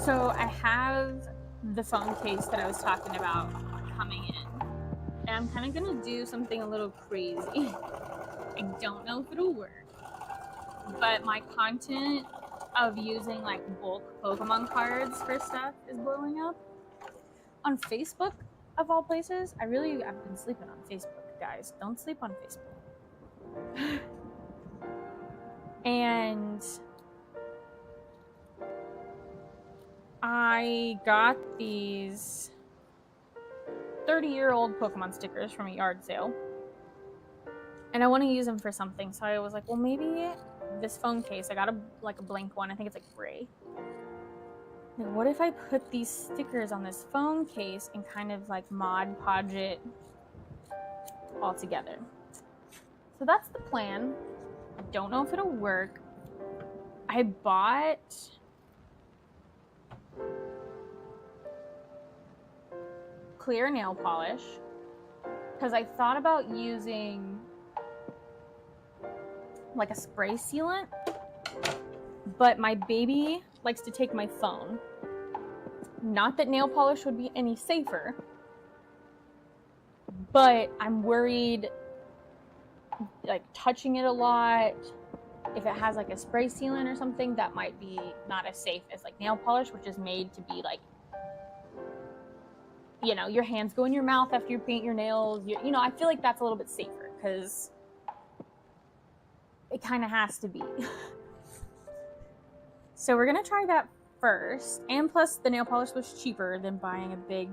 So I have the phone case that I was talking about coming in, and I'm kind of gonna do something a little crazy. I don't know if it'll work, but my content of using like bulk Pokemon cards for stuff is blowing up on Facebook, of all places. I've been sleeping on Facebook, guys. Don't sleep on Facebook. And I got these 30-year-old Pokemon stickers from a yard sale, and I want to use them for something. So I was like, well, maybe this phone case, I got a blank one. I think it's like gray. Like, what if I put these stickers on this phone case and kind of like Mod Podge it all together? So that's the plan. I don't know if it'll work. I bought clear nail polish because I thought about using like a spray sealant, but my baby likes to take my phone. Not that nail polish would be any safer, but I'm worried like touching it a lot. If it has like a spray sealant or something, that might be not as safe as like nail polish, which is made to be like, you know, your hands go in your mouth after you paint your nails. You know, I feel like that's a little bit safer because it kind of has to be. So we're gonna try that first, and plus the nail polish was cheaper than buying a big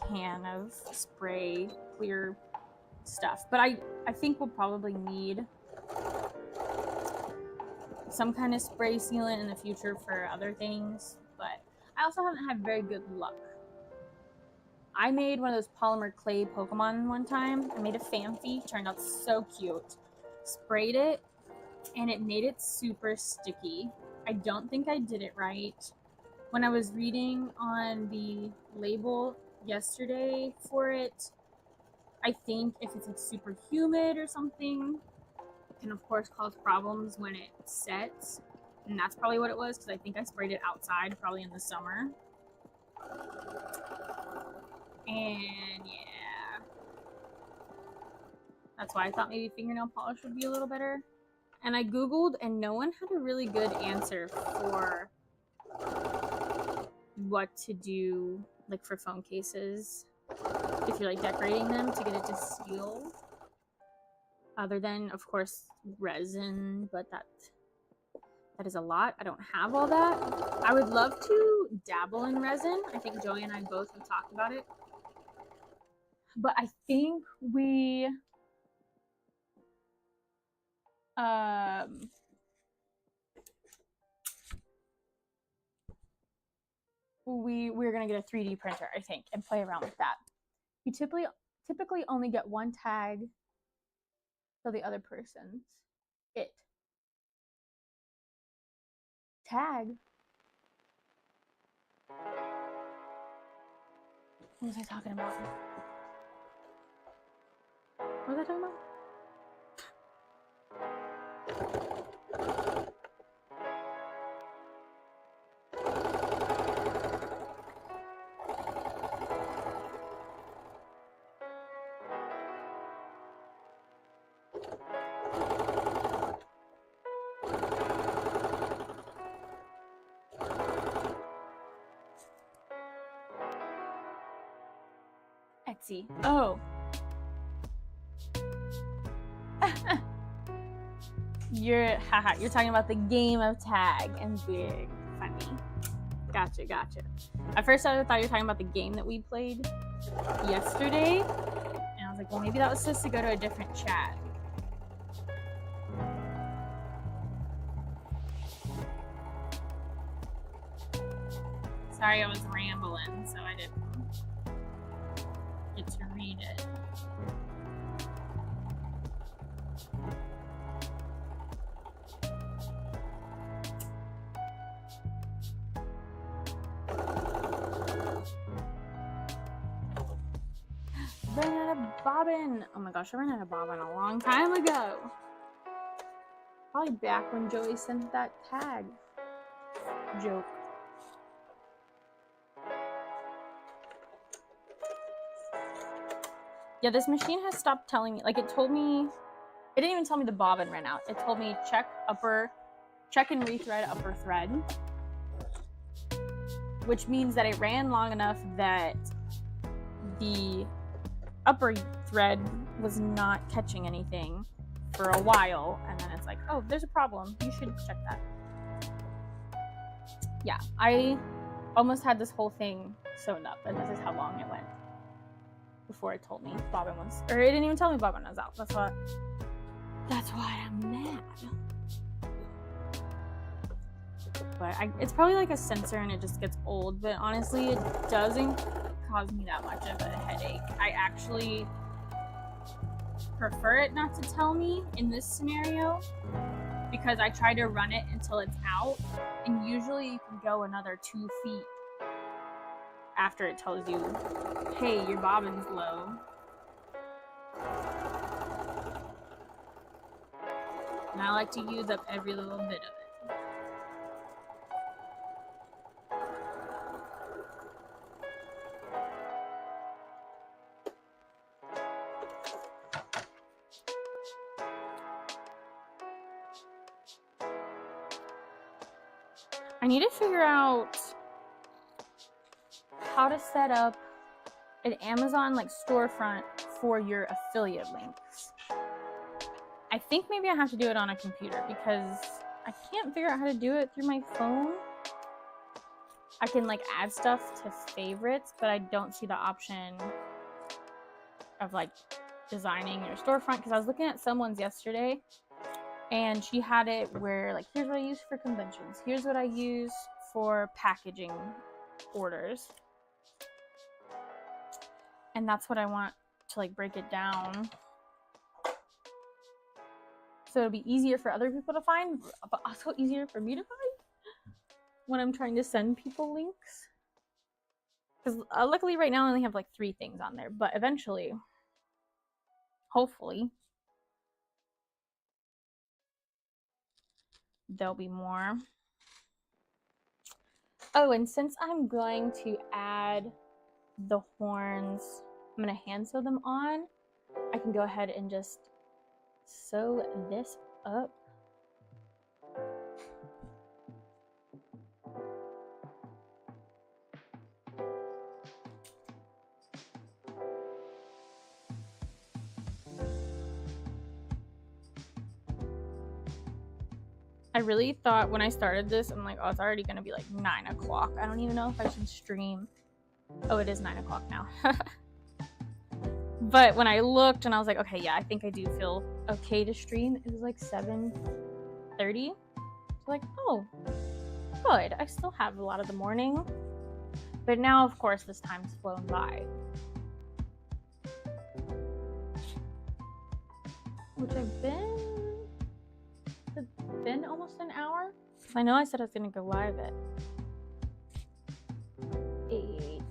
can of spray clear stuff. But I think we'll probably need some kind of spray sealant in the future for other things, but I also haven't had very good luck. I made one of those polymer clay Pokemon one time. I made a Phanpy, turned out so cute. Sprayed it, and it made it super sticky. I don't think I did it right. When I was reading on the label yesterday for it, I think if it's like super humid or something, it can of course cause problems when it sets. And that's probably what it was, because I think I sprayed it outside, probably in the summer. And yeah, that's why I thought maybe fingernail polish would be a little better. And I Googled, and no one had a really good answer for what to do, like for phone cases. if you're like decorating them to get it to seal. Other than, of course, resin, but that is a lot. I don't have all that. I would love to dabble in resin. I think Joey and I both have talked about it. But I think we're gonna get a 3D printer, I think, and play around with that. You typically only get one tag for the other person's tag. What was I talking about? What was I talking about? Etsy. Oh. You're talking about the game of tag and big. Funny. Gotcha. At first I thought you were talking about the game that we played yesterday. And I was like, well, maybe that was supposed to go to a different chat. Sorry, I was rambling, so I didn't get to read it. Ran out of bobbin. Oh my gosh, I ran out of bobbin a long time ago. Probably back when Joey sent that tag joke. Yeah, this machine has stopped telling me. Like, it told me, it didn't even tell me the bobbin ran out. It told me check and rethread upper thread, which means that it ran long enough that the upper thread was not catching anything for a while, and then it's like, oh, there's a problem, you should check that. Yeah, I almost had this whole thing sewn up, and this is how long it went before it told me bobbin was, or it didn't even tell me bobbin was out. That's why I'm mad. But it's probably like a sensor and it just gets old, but honestly it doesn't cause me that much of a headache. I actually prefer it not to tell me in this scenario, because I try to run it until it's out, and usually you can go another 2 feet after it tells you, hey, your bobbin's low. And I like to use up every little bit of it. I need to figure out how to set up an Amazon like storefront for your affiliate links. I think maybe I have to do it on a computer because I can't figure out how to do it through my phone. I can like add stuff to favorites, but I don't see the option of like designing your storefront, because I was looking at someone's yesterday and she had it where like, here's what I use for conventions, here's what I use for packaging orders, and that's what I want to like break it down so it'll be easier for other people to find, but also easier for me to find when I'm trying to send people links. Because luckily right now I only have like 3 things on there, but eventually, hopefully, there'll be more. Oh, and since I'm going to add the horns, I'm going to hand sew them on, I can go ahead and just sew this up. I really thought when I started this, I'm like, oh, it's already gonna be like 9 o'clock. I don't even know if I should stream. Oh, it is 9 o'clock now. But when I looked and I was like, okay, yeah, I think I do feel okay to stream. It was like 7:30. So like, oh, good. I still have a lot of the morning. But now, of course, this time's flown by. Which it's been almost an hour. I know I said I was gonna go live at 8.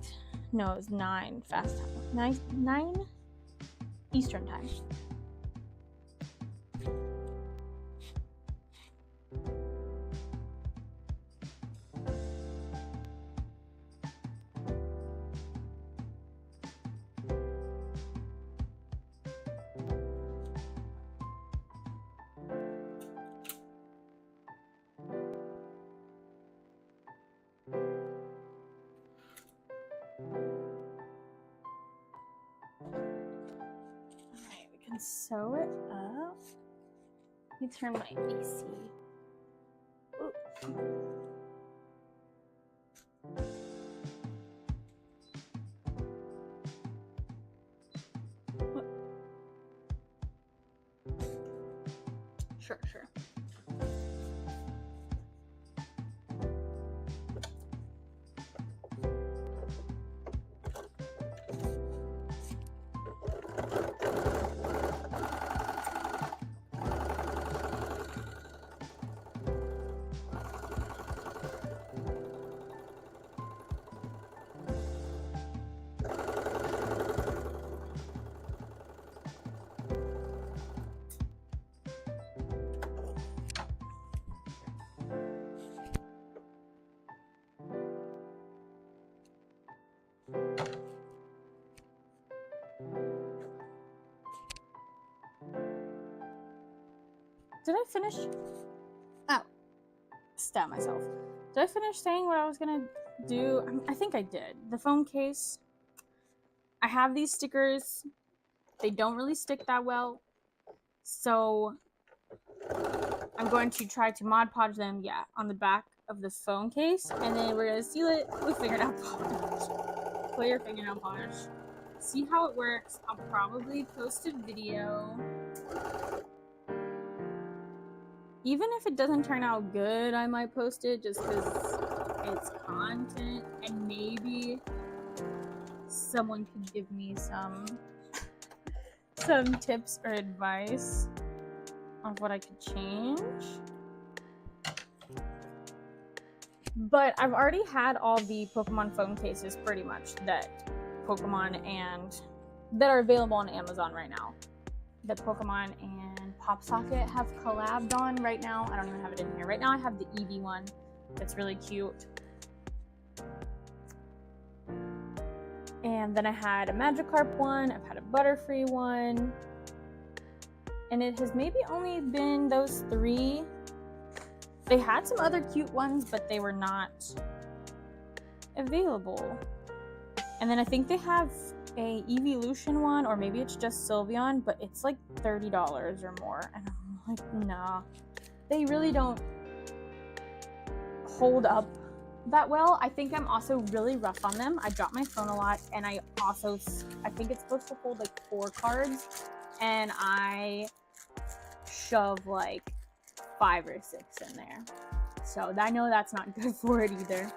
No, it was 9 fast time. 9 Eastern time. Sew it up. Let me turn my AC. Ooh. Sure. Did I finish? Oh, stab myself. Did I finish saying what I was gonna do? I think I did. The phone case. I have these stickers. They don't really stick that well. So I'm going to try to Mod Podge them, on the back of the phone case. And then we're gonna seal it with fingernail polish. Clear fingernail polish. See how it works. I'll probably post a video. Even if it doesn't turn out good, I might post it just because it's content, and maybe someone could give me some tips or advice on what I could change. But I've already had all the Pokemon phone cases pretty much that are available on Amazon right now. That Pokemon and PopSocket have collabed on right now. I don't even have it in here. Right now I have the Eevee one. That's really cute. And then I had a Magikarp one. I've had a Butterfree one. And it has maybe only been those 3. They had some other cute ones, but they were not available. And then I think they have a Evolution one, or maybe it's just Sylveon, but it's like $30 or more. And I'm like, nah. They really don't hold up that well. I think I'm also really rough on them. I drop my phone a lot, and I think it's supposed to hold like 4 cards, and I shove like 5 or 6 in there. So I know that's not good for it either.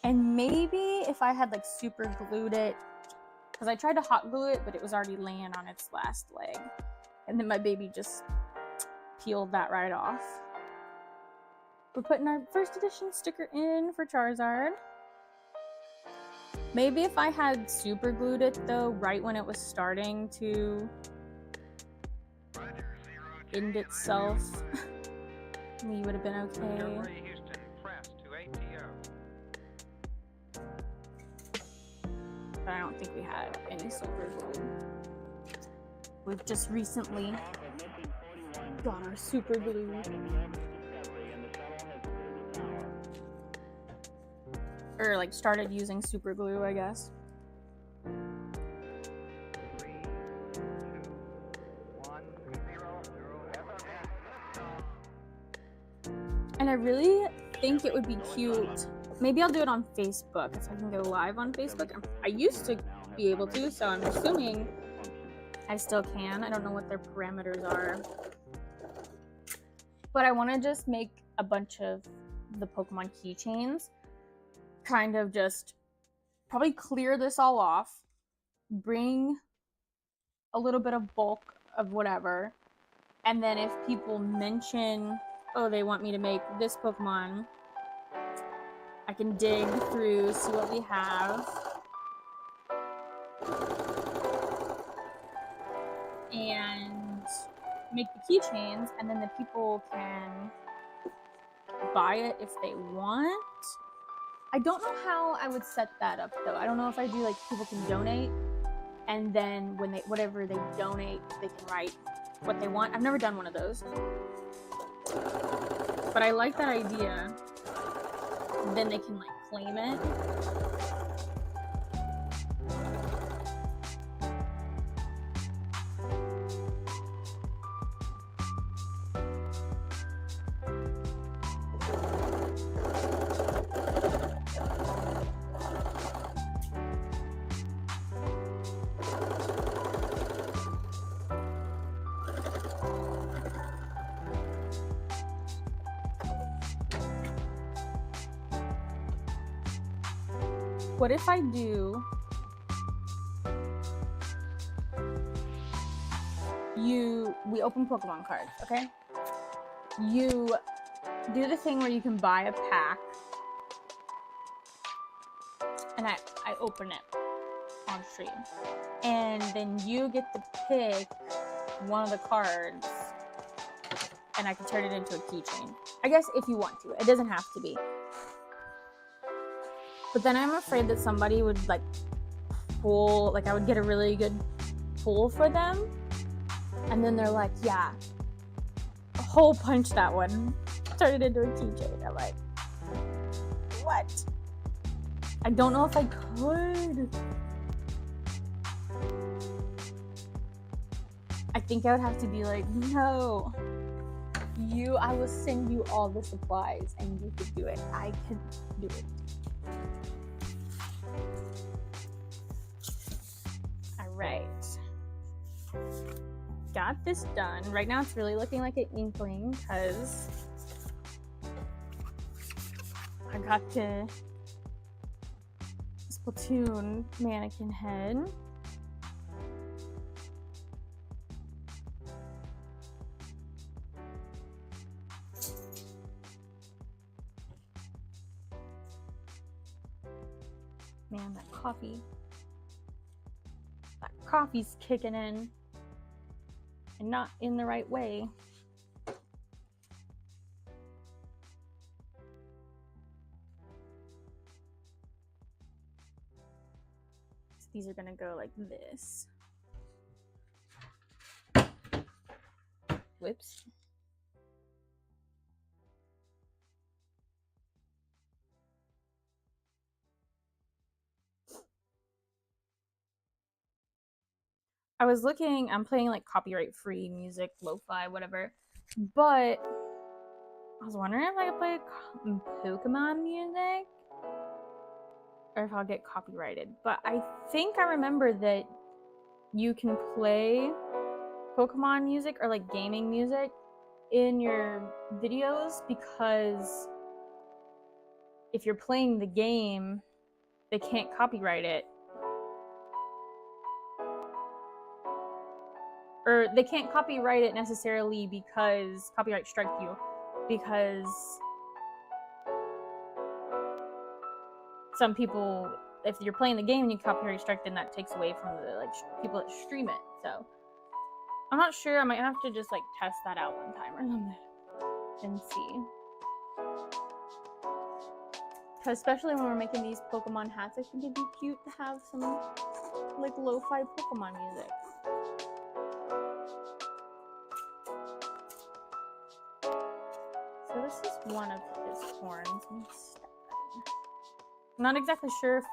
And maybe if I had like super glued it, because I tried to hot glue it, but it was already laying on its last leg. And then my baby just peeled that right off. We're putting our first edition sticker in for Charizard. Maybe if I had super glued it though, right when it was starting to end itself, we would have been okay. But I don't think we had any super glue. We've just recently got our super glue. Or like started using super glue, I guess. And I really think it would be cute. Maybe I'll do it on Facebook if I can go live on Facebook. I used to be able to, so I'm assuming I still can. I don't know what their parameters are. But I want to just make a bunch of the Pokemon keychains. Kind of just probably clear this all off. Bring a little bit of bulk of whatever. And then if people mention, oh, they want me to make this Pokemon, I can dig through, see what we have. And make the keychains, and then the people can buy it if they want. I don't know how I would set that up though. I don't know if I do like people can donate, and then when whatever they donate, they can write what they want. I've never done one of those, but I like that idea. Then they can like claim it. What if I do we open Pokemon cards, okay? You do the thing where you can buy a pack, and I open it on stream, and then you get to pick one of the cards, and I can turn it into a keychain. I guess if you want to. It doesn't have to be. But then I'm afraid that somebody would like pull, like I would get a really good pull for them. And then they're like, yeah, hole punch that one, turn it into a keychain. I'm like, what? I don't know if I could. I think I would have to be like, no, I will send you all the supplies and you could do it. I can do it. Alright. Got this done. Right now it's really looking like an inkling because I got the Splatoon mannequin head. Man, that coffee's kicking in and not in the right way. So these are gonna go like this. Whoops. I was looking, I'm playing like copyright free music, lo-fi, whatever, but I was wondering if I could play Pokemon music or if I'll get copyrighted. But I think I remember that you can play Pokemon music or like gaming music in your videos, because if you're playing the game, they can't copyright it. Or they can't copyright it necessarily because copyright strike you, because some people, if you're playing the game and you copyright strike, then that takes away from the like people that stream it. So I'm not sure. I might have to just like test that out one time or something and see. Because especially when we're making these Pokemon hats, I think it'd be cute to have some like lo-fi Pokemon music. So this is one of his horns. I'm not exactly sure if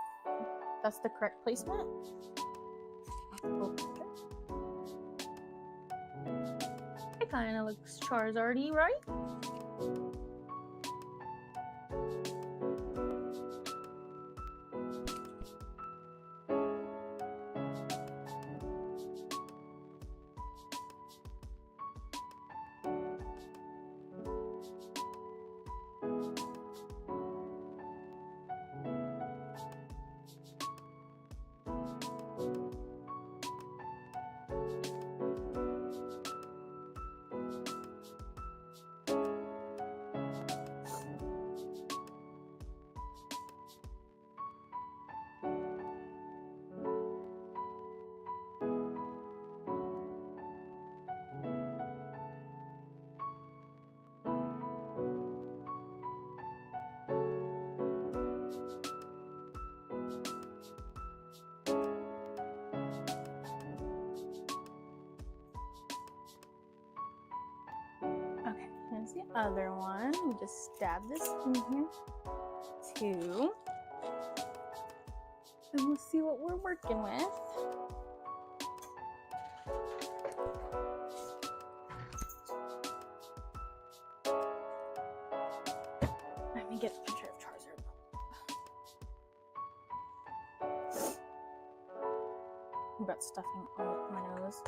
that's the correct placement. It kind of looks Charizard-y, right? other one. We just stab this in here. 2. And we'll see what we're working with. Let me get a picture of Charizard. I've got stuffing all up my nose.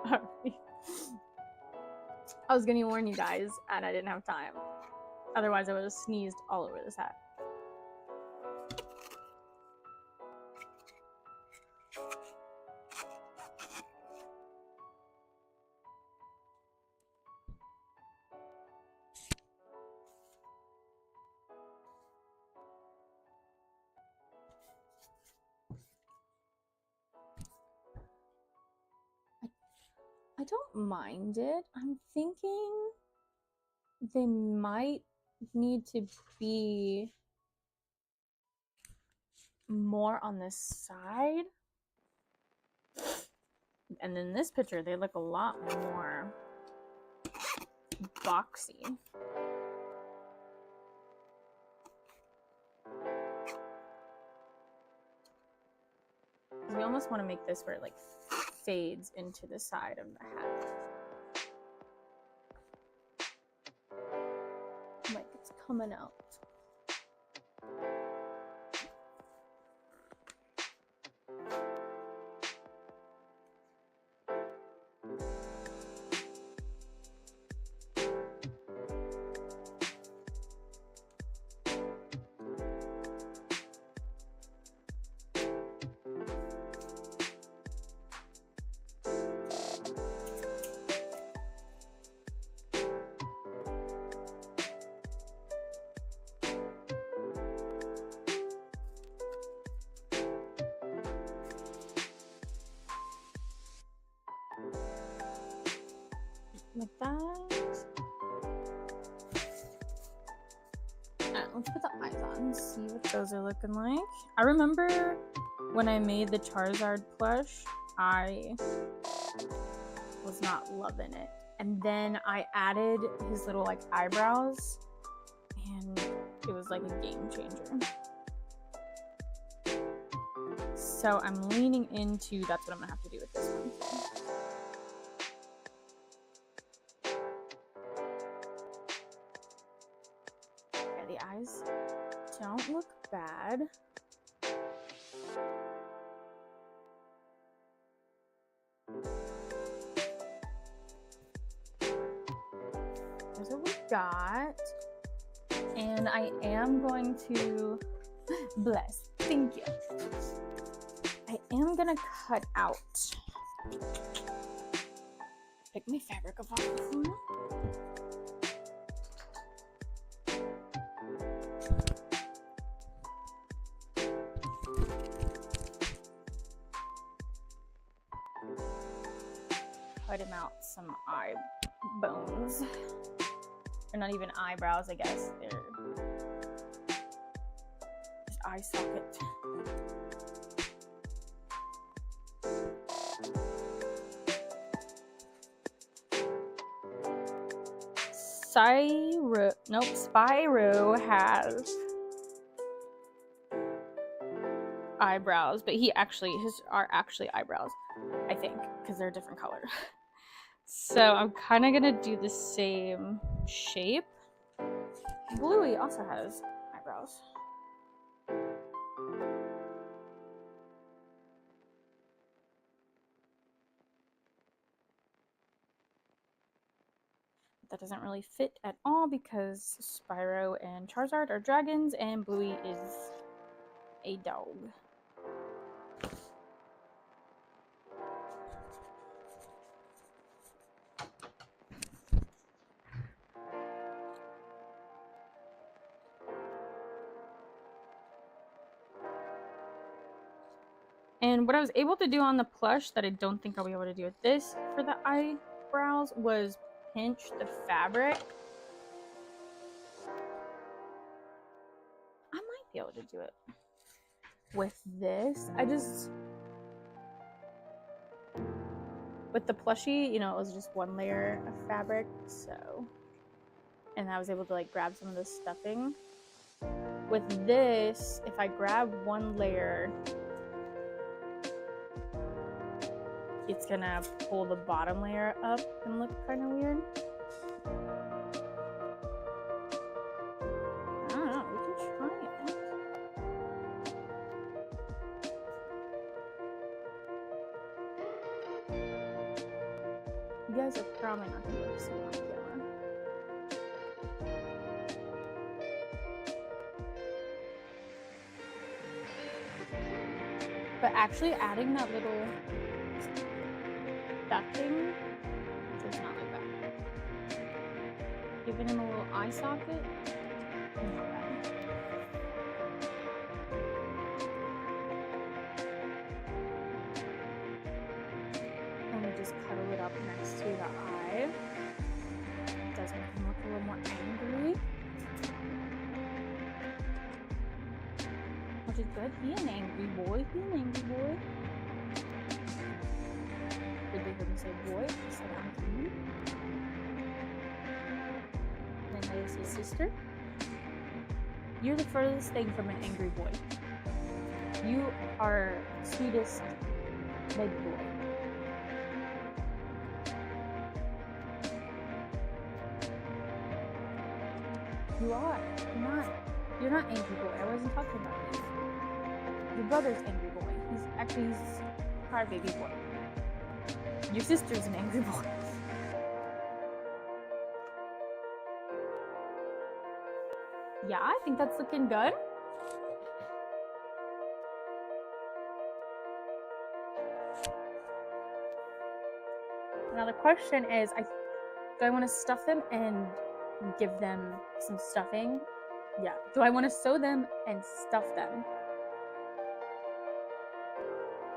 Sorry. I was gonna warn you guys, and I didn't have time. Otherwise, I would have sneezed all over this hat. I don't mind it. I'm thinking they might need to be more on this side. And in this picture, they look a lot more boxy. We almost want to make this where it like fades into the side of the hat. Like it's coming out. Like that. Alright, let's put the eyes on and see what those are looking like. I remember when I made the Charizard plush, I was not loving it. And then I added his little like eyebrows, and it was like a game changer. So I'm leaning into that's what I'm gonna have to do with this one. The eyes don't look bad. Here's what we got. And I am going to bless. Thank you. I am gonna cut out. Pick my fabric off the corner. Cut him out some eye bones. They're not even eyebrows, I guess. They're just eye socket. Spyro has eyebrows, but his are actually eyebrows, I think, because they're a different color. So I'm kind of gonna do the same shape. Bluey also has eyebrows. That doesn't really fit at all because Spyro and Charizard are dragons and Bluey is a dog. And what I was able to do on the plush that I don't think I'll be able to do with this for the eyebrows was pinch the fabric. I might be able to do it with this. With the plushie, you know, it was just one layer of fabric, so, and I was able to like grab some of the stuffing. With this, if I grab one layer, it's gonna pull the bottom layer up and look kind of weird. I don't know, we can try it. You guys are probably not gonna be able to see it on camera. But actually adding that little stuffing does not look bad. Giving him a little eye socket, not bad. And we just cuddle it up next to the eye. It does make him look a little more angry. Which is good. He an angry boy. He an angry boy. Did they hear me say boy? I said I'm you. And then there's his sister. You're the furthest thing from an angry boy. You are sweetest baby boy. You are. You're not angry boy. I wasn't talking about you. Your brother's angry boy. He's a crybaby boy. Your sister's an angry boy. Yeah, I think that's looking good. Now the question is, do I want to stuff them and give them some stuffing? Yeah. Do I want to sew them and stuff them?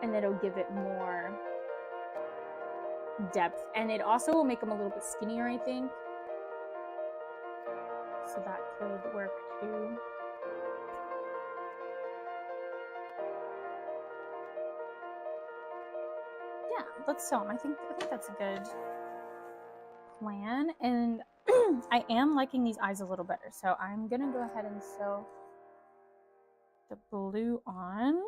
And it'll give it more depth. And it also will make them a little bit skinnier, I think. So that could work too. Yeah, let's sew them. I think that's a good plan. And I am liking these eyes a little better. So I'm gonna go ahead and sew the blue on.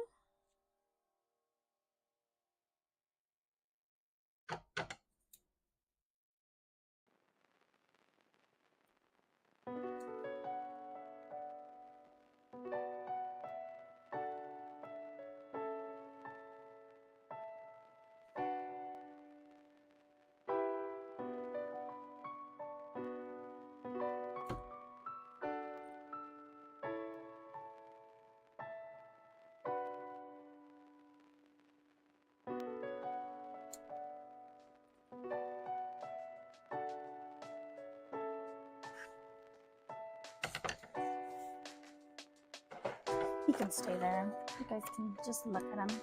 He can stay there. You guys can just look at him.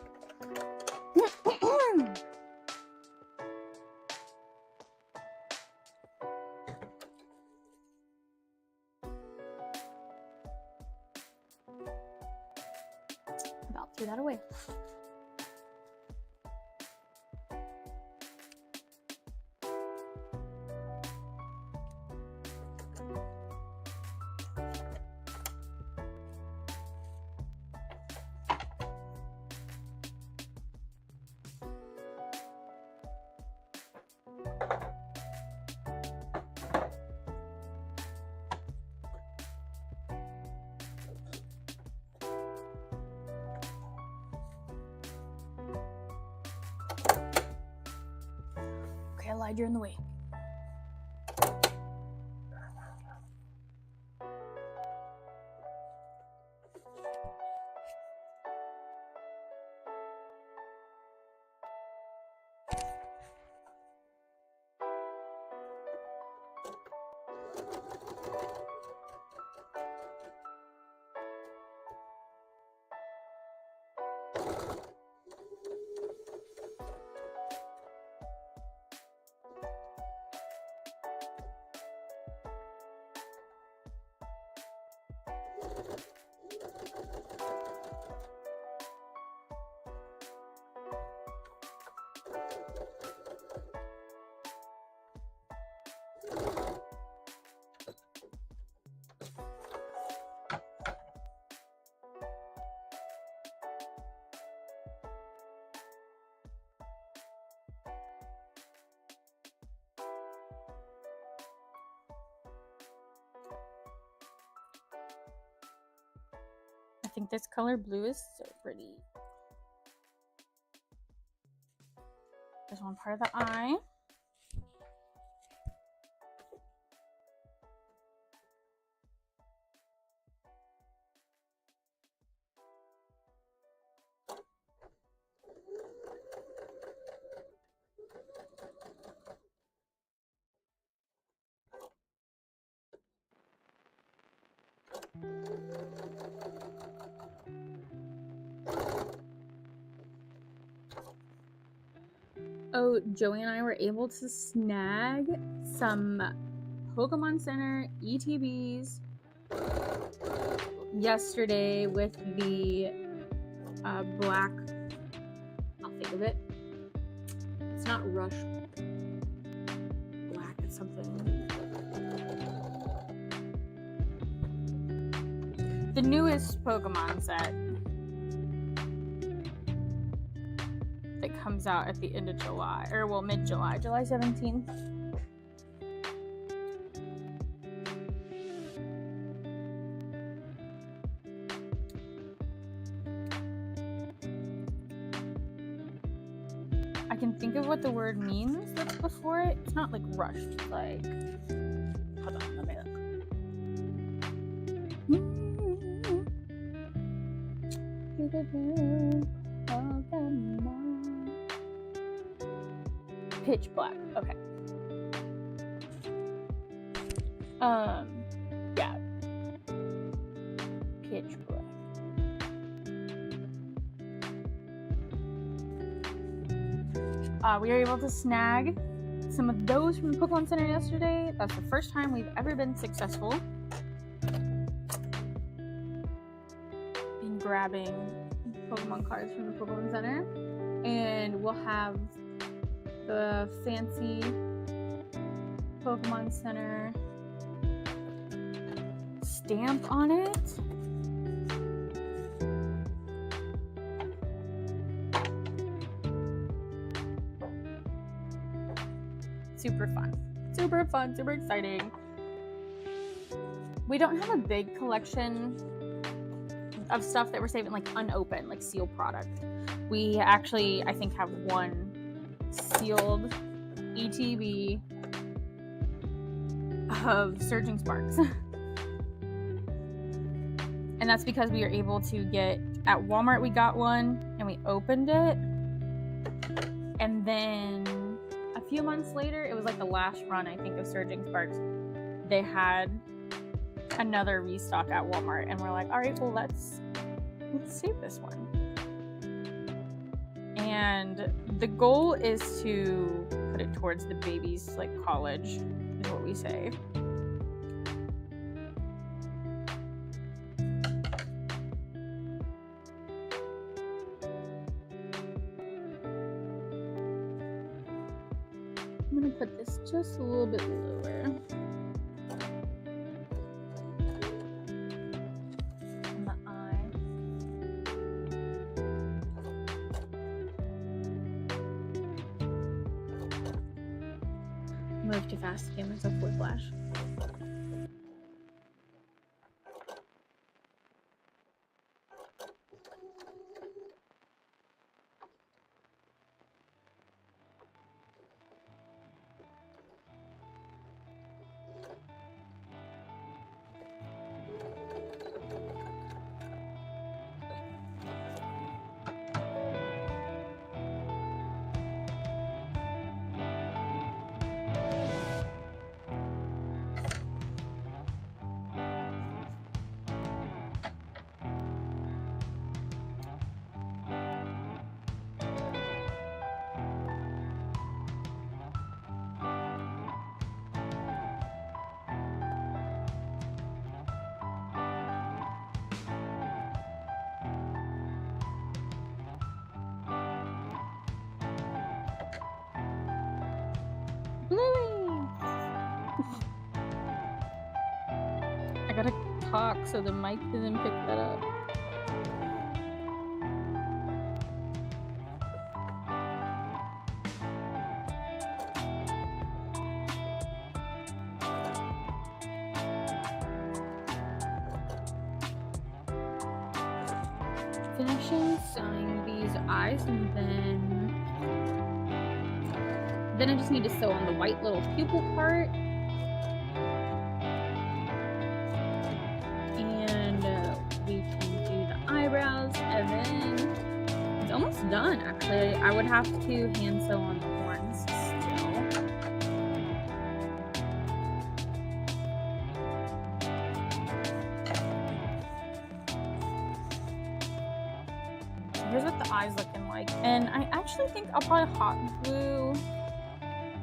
About threw that away. Okay, I lied, you're in the way. I think this color blue is so pretty. There's one part of the eye. Oh, Joey and I were able to snag some Pokemon Center ETBs yesterday with the black, I'll think of it. It's not Rush Black, it's something. The newest Pokemon set that comes out at the end of July, or well, mid-July, July 17th. I can think of what the word means that's before it. It's not like rushed, it's like, hold on, let me look. Pitch black. Okay. Yeah. Pitch black. We were able to snag some of those from the Pokemon Center yesterday. That's the first time we've ever been successful in grabbing Pokemon cards from the Pokemon Center. And we'll have the fancy Pokemon Center stamp on it. Super fun, super exciting. We don't have a big collection of stuff that we're saving, like unopened, like sealed product. We actually, I think, have one sealed ETB of Surging Sparks. And that's because we were able to get, at Walmart we got one and we opened it, and then a few months later, it was like the last run, I think, of Surging Sparks, they had another restock at Walmart, and we're like, all right, well, let's save this one. And the goal is to put it towards the baby's like college, is what we say. I'm gonna put this just a little bit lower. On the eye. Move too fast, give myself whiplash. Bluey! I gotta talk so the mic doesn't pick that up. Finishing sewing these eyes, and then I just need to sew on the white little pupil part, and we can do the eyebrows, and then it's almost done. Actually, I would have to hand sew on the horns still. Here's what the eye's looking like, and I actually think I'll probably hot glue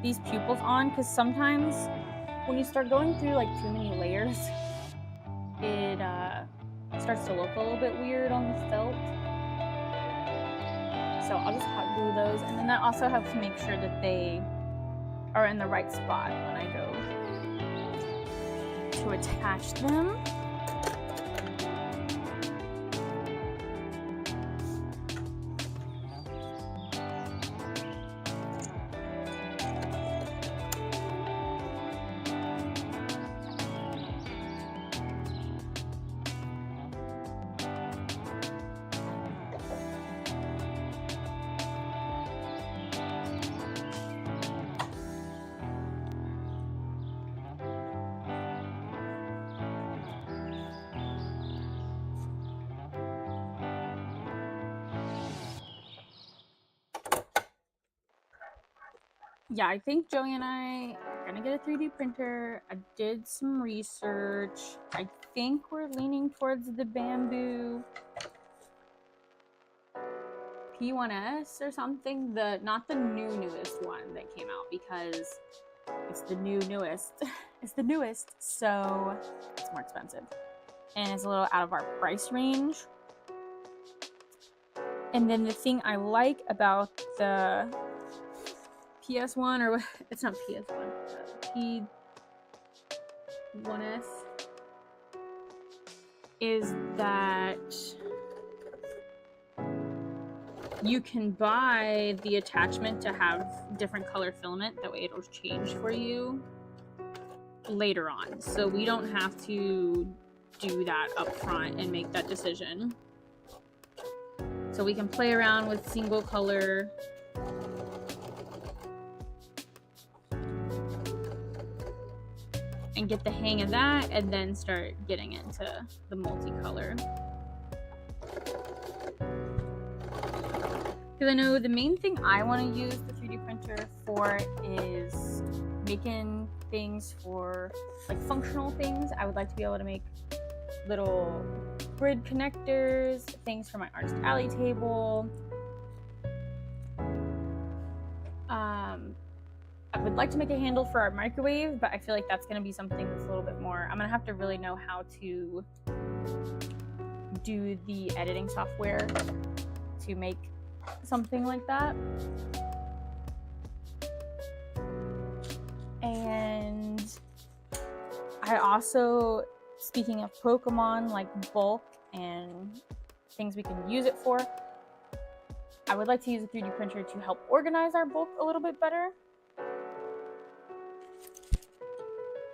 these pupils on, because sometimes when you start going through like too many layers, it starts to look a little bit weird on the felt. So I'll just hot glue those, and then I also have to make sure that they are in the right spot when I go to attach them. Yeah, I think Joey and I are gonna get a 3D printer. I did some research. I think we're leaning towards the bamboo P1S or something. Not the newest one that came out, because it's the newest. It's the newest, so it's more expensive. And it's a little out of our price range. And then the thing I like about the PS1, or it's not PS1, P1S, is that you can buy the attachment to have different color filament. That way it'll change for you later on. So we don't have to do that up front and make that decision. So we can play around with single color and get the hang of that, and then start getting into the multicolor. Because I know the main thing I want to use the 3D printer for is making things for like functional things. I would like to be able to make little grid connectors, things for my Artist Alley table. I would like to make a handle for our microwave, but I feel like that's going to be something that's a little bit more, I'm going to have to really know how to do the editing software to make something like that. And I also, speaking of Pokemon, like bulk and things we can use it for, I would like to use a 3D printer to help organize our bulk a little bit better.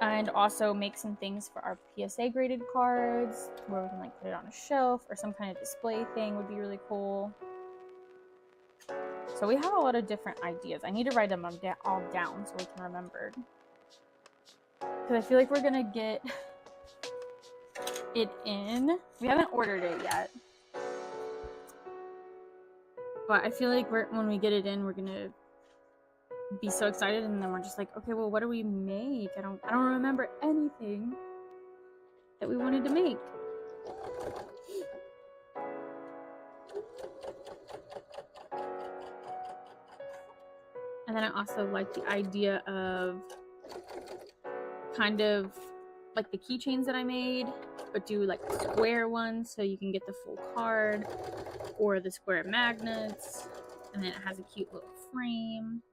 And also make some things for our PSA graded cards, where we can like put it on a shelf, or some kind of display thing would be really cool. So we have a lot of different ideas. I need to write them all down so we can remember. Because I feel like we're gonna get it in. We haven't ordered it yet, but I feel like when we get it in, we're gonna be so excited, and then we're just like, okay, well, what do we make? I don't remember anything that we wanted to make. And then I also like the idea of kind of like the keychains that I made, but do like square ones so you can get the full card, or the square magnets, and then it has a cute little frame.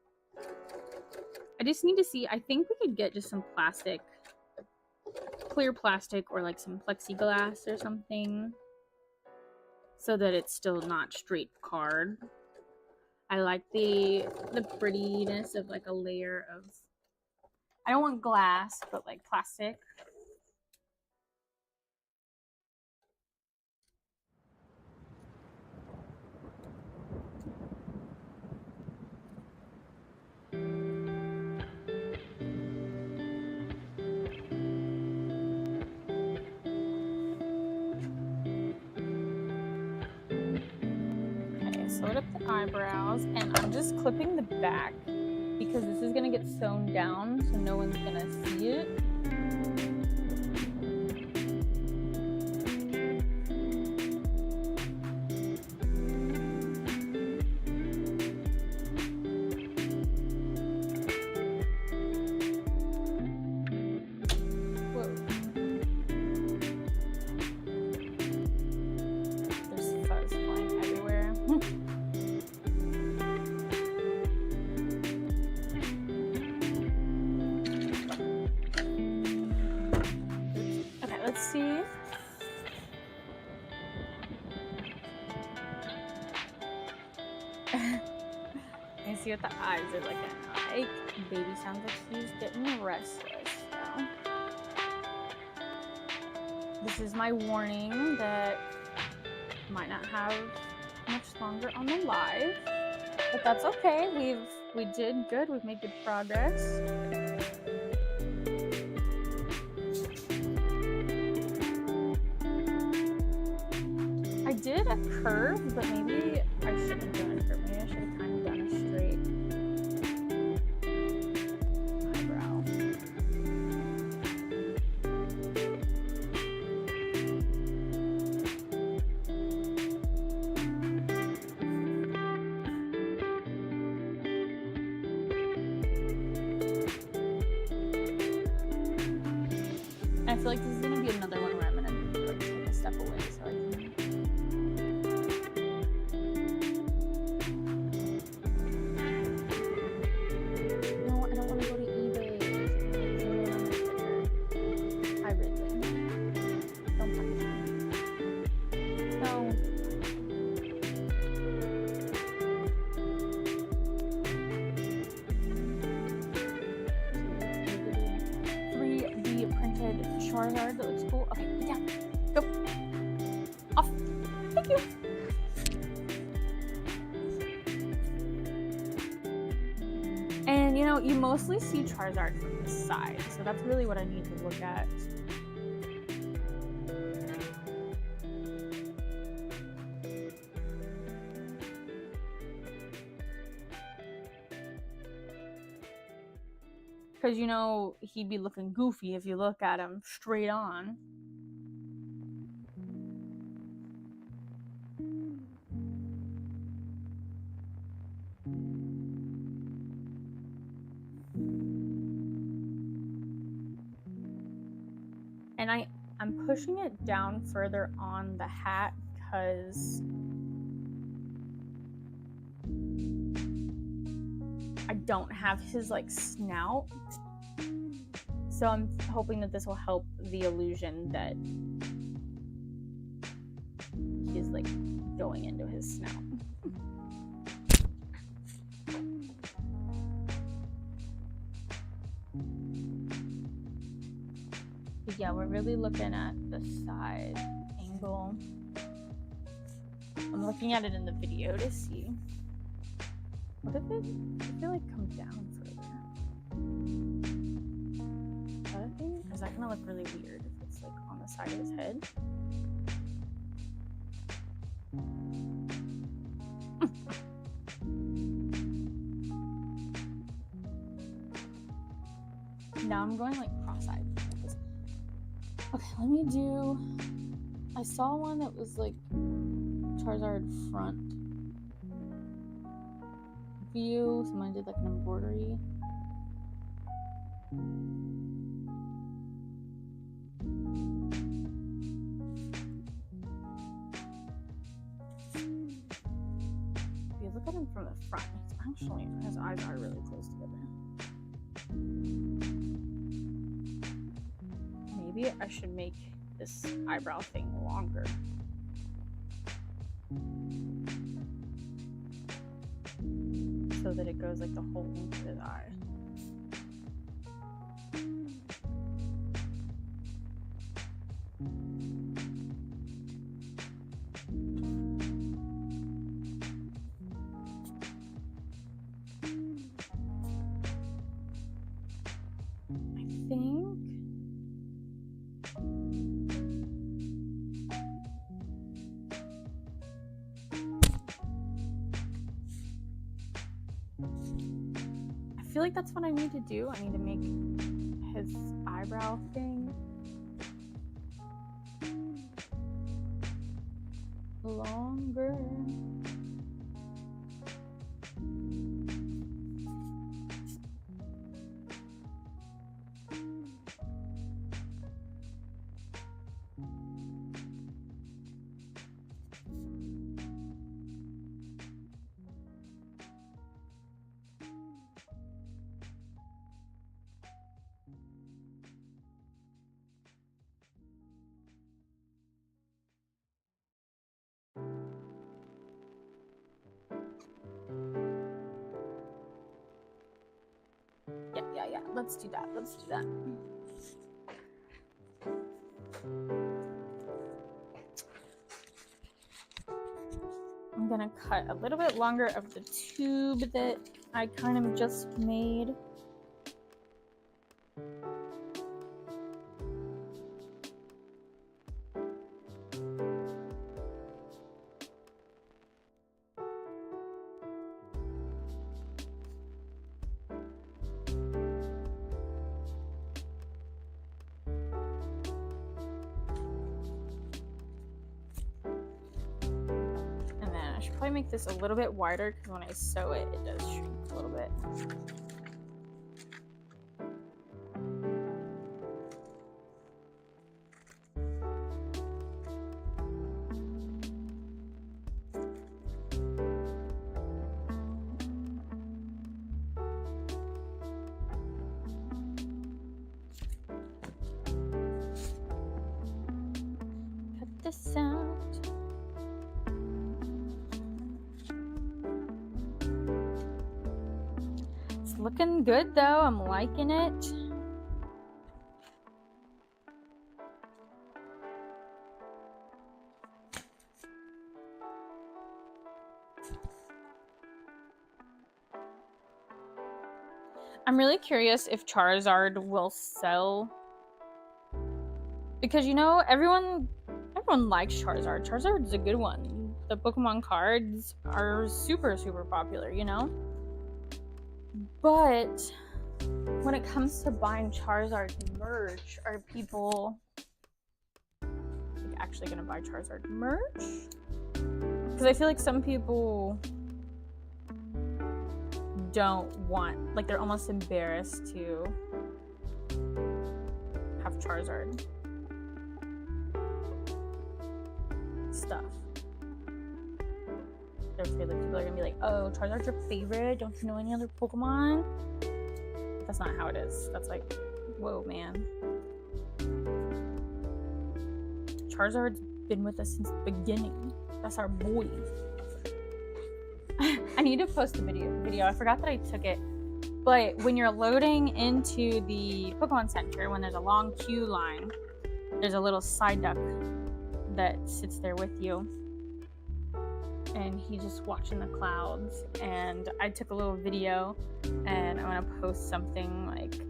I just need to see. I think we could get just some plastic, clear plastic, or like some plexiglass or something, so that it's still not straight card. I like the prettiness of like a layer of, I don't want glass, but like plastic. Sewed up the eyebrows, and I'm just clipping the back because this is gonna get sewn down, so no one's gonna see it. Whoa. There's fuzz flying everywhere. Okay, let's see. You see what the eyes are looking like. Baby sounds like he's getting restless. So. This is my warning that might not have much longer on the live, but that's okay. We did good. We've made good progress. I did a curve, but maybe I shouldn't have done a curve. Maybe I should have kind of done a straight eyebrow. And I feel like this is gonna be another one where I'm gonna like take a step away so I can. No, I don't want to go to eBay. Hi, Ridley. Don't touch me. No. 3D printed Charizard that looks cool. Okay, get down. Go. Off. Thank you. And you know, you mostly see Charizard from the side, so that's really what I need to look at. Because, you know, he'd be looking goofy if you look at him straight on. And I'm pushing it down further on the hat because I don't have his like snout, so I'm hoping that this will help the illusion that he's like going into his snout. But yeah, we're really looking at the side angle. I'm looking at it in the video to see. What if it, I feel like, comes down further? Is that a thing? Or is that gonna look really weird if it's like on the side of his head? Now I'm going like cross-eyed. Okay, let me do. I saw one that was like Charizard front view. Someone did like an embroidery. If you look at him from the front, it's actually, his eyes are really close together. Maybe I should make this eyebrow thing longer. So that it goes like the whole length of his eye. I think I feel like that's what I need to do. I need to make his eyebrow thing longer. Yeah. Let's do that. I'm gonna cut a little bit longer of the tube that I kind of just made. Probably make this a little bit wider because when I sew it, it does shrink a little bit. Cut this out. Looking good though, I'm liking it. I'm really curious if Charizard will sell, because you know everyone likes Charizard. Charizard's a good one. The Pokemon cards are super popular, you know? But when it comes to buying Charizard merch, are people actually gonna buy Charizard merch? Because I feel like some people don't want, like they're almost embarrassed to have Charizard stuff. They're afraid that people are gonna be like, oh, Charizard's your favorite? Don't you know any other Pokemon? But that's not how it is. That's like, whoa, man. Charizard's been with us since the beginning. That's our boy. I need to post a video. I forgot that I took it. But when you're loading into the Pokemon Center, when there's a long queue line, there's a little side duck that sits there with you. And he's just watching the clouds. And I took a little video, and I'm gonna post something like,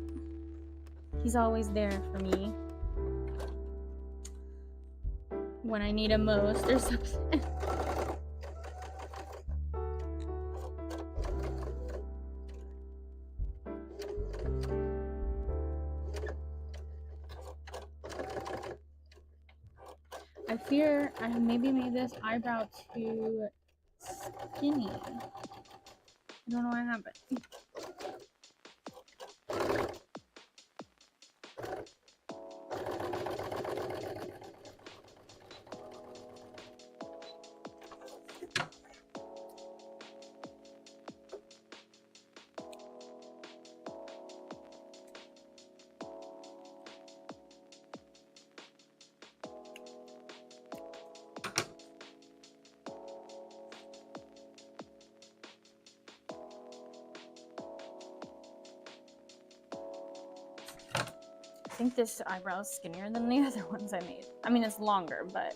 he's always there for me when I need him most or something. I fear I maybe made this eyebrow too skinny. I don't know what happened. think this eyebrow is skinnier than the other ones I made. I mean, it's longer, but...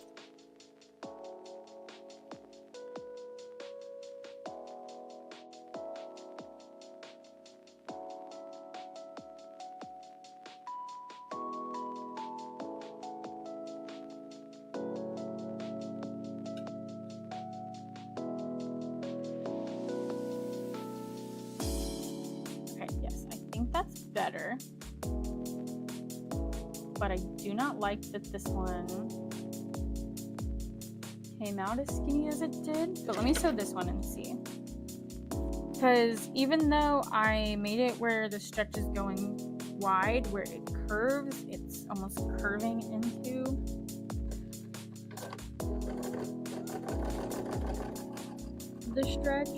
Okay, yes, I think that's better. But I do not like that this one came out as skinny as it did. But let me sew this one and see. Because even though I made it where the stretch is going wide, where it curves, it's almost curving into the stretch.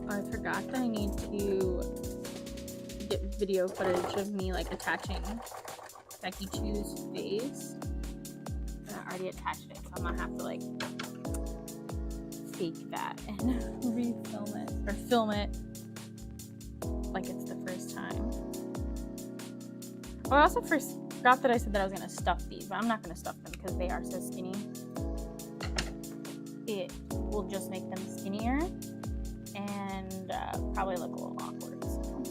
I forgot that I need to get video footage of me like attaching Becky Chu's face. And I already attached it, so I'm gonna have to like fake that and refilm it or film it like it's the first time. Oh, I also forgot that I said that I was gonna stuff these, but I'm not gonna stuff them because they are so skinny. It will just make them skinnier and probably look a little awkward. So.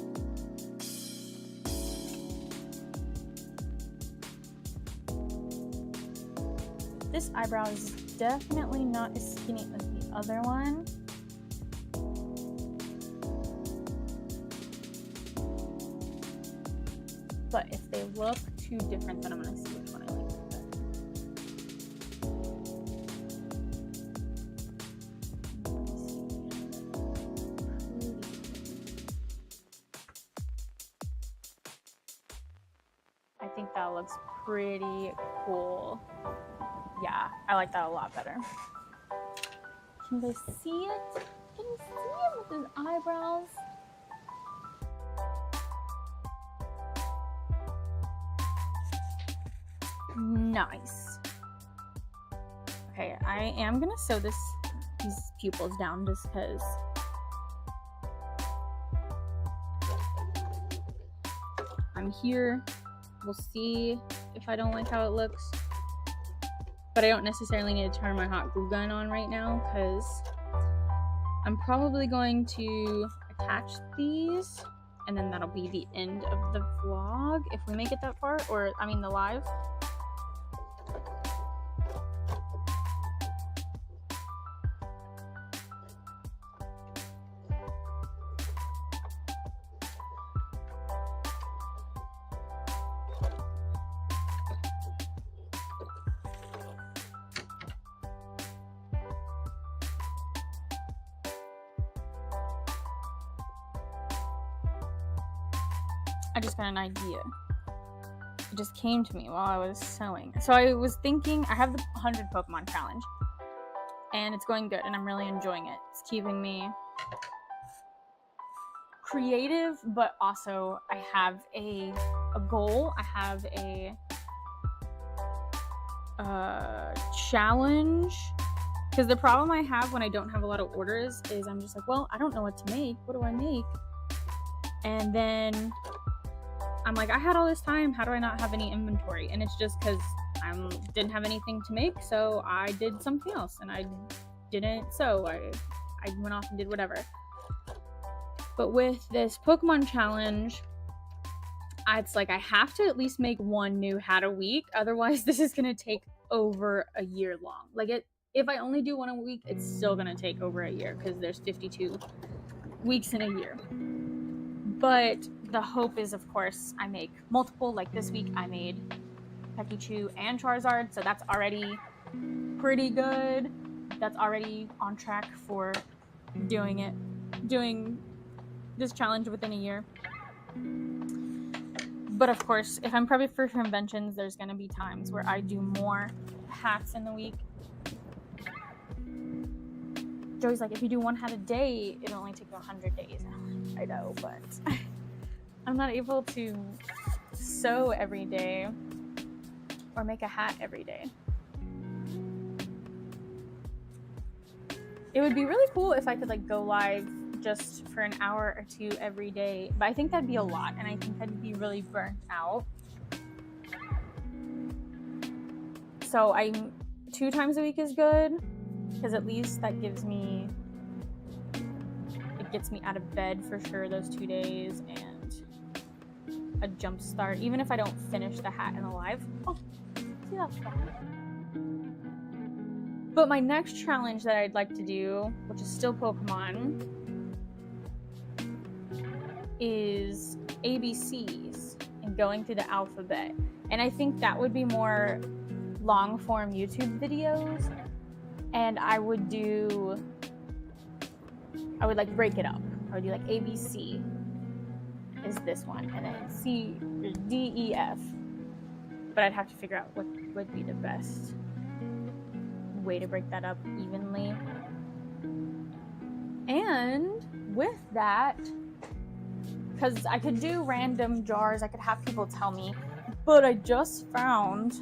This eyebrow is definitely not as skinny as the other one. But if they look too different, then I'm gonna see which one I like better. I think that looks pretty cool. Yeah, I like that a lot better. Can they see it? Can you see it with his eyebrows? Nice. Okay, I am gonna sew these pupils down just because I'm here. We'll see if I don't like how it looks. But I don't necessarily need to turn my hot glue gun on right now because I'm probably going to attach these and then that'll be the end of the vlog if we make it that far, or I mean the live. I just got an idea. It just came to me while I was sewing. So I was thinking, I have the 100 Pokemon challenge and it's going good and I'm really enjoying it. It's keeping me creative, but also I have a goal. I have a challenge. Because the problem I have when I don't have a lot of orders is I'm just like, well, I don't know what to make. What do I make? And then I'm like, I had all this time. How do I not have any inventory? And it's just because I didn't have anything to make, so I did something else. And I didn't sew. I went off and did whatever. But with this Pokemon challenge, it's like I have to at least make one new hat a week. Otherwise, this is going to take over a year long. Like, if I only do one a week, it's still going to take over a year because there's 52 weeks in a year. But the hope is, of course, I make multiple. Like this week, I made Pikachu and Charizard, so that's already pretty good. That's already on track for doing this challenge within a year. But of course, if I'm prepping for conventions, there's going to be times where I do more hats in the week. Joey's like, if you do one hat a day, it'll only take you 100 days. And I'm like, I know, but I'm not able to sew every day or make a hat every day. It would be really cool if I could like go live just for an hour or two every day, but I think that'd be a lot, and I think I'd be really burnt out. So 2 times a week is good, because at least that gets me out of bed for sure those 2 days, and a jump start, even if I don't finish the hat in the live. Oh, see that fun. But my next challenge that I'd like to do, which is still Pokemon, is ABCs and going through the alphabet. And I think that would be more long form YouTube videos. And I would like break it up. I would do like ABC is this one, and then C, D, E, F. But I'd have to figure out what would be the best way to break that up evenly. And with that, because I could do random jars, I could have people tell me, but I just found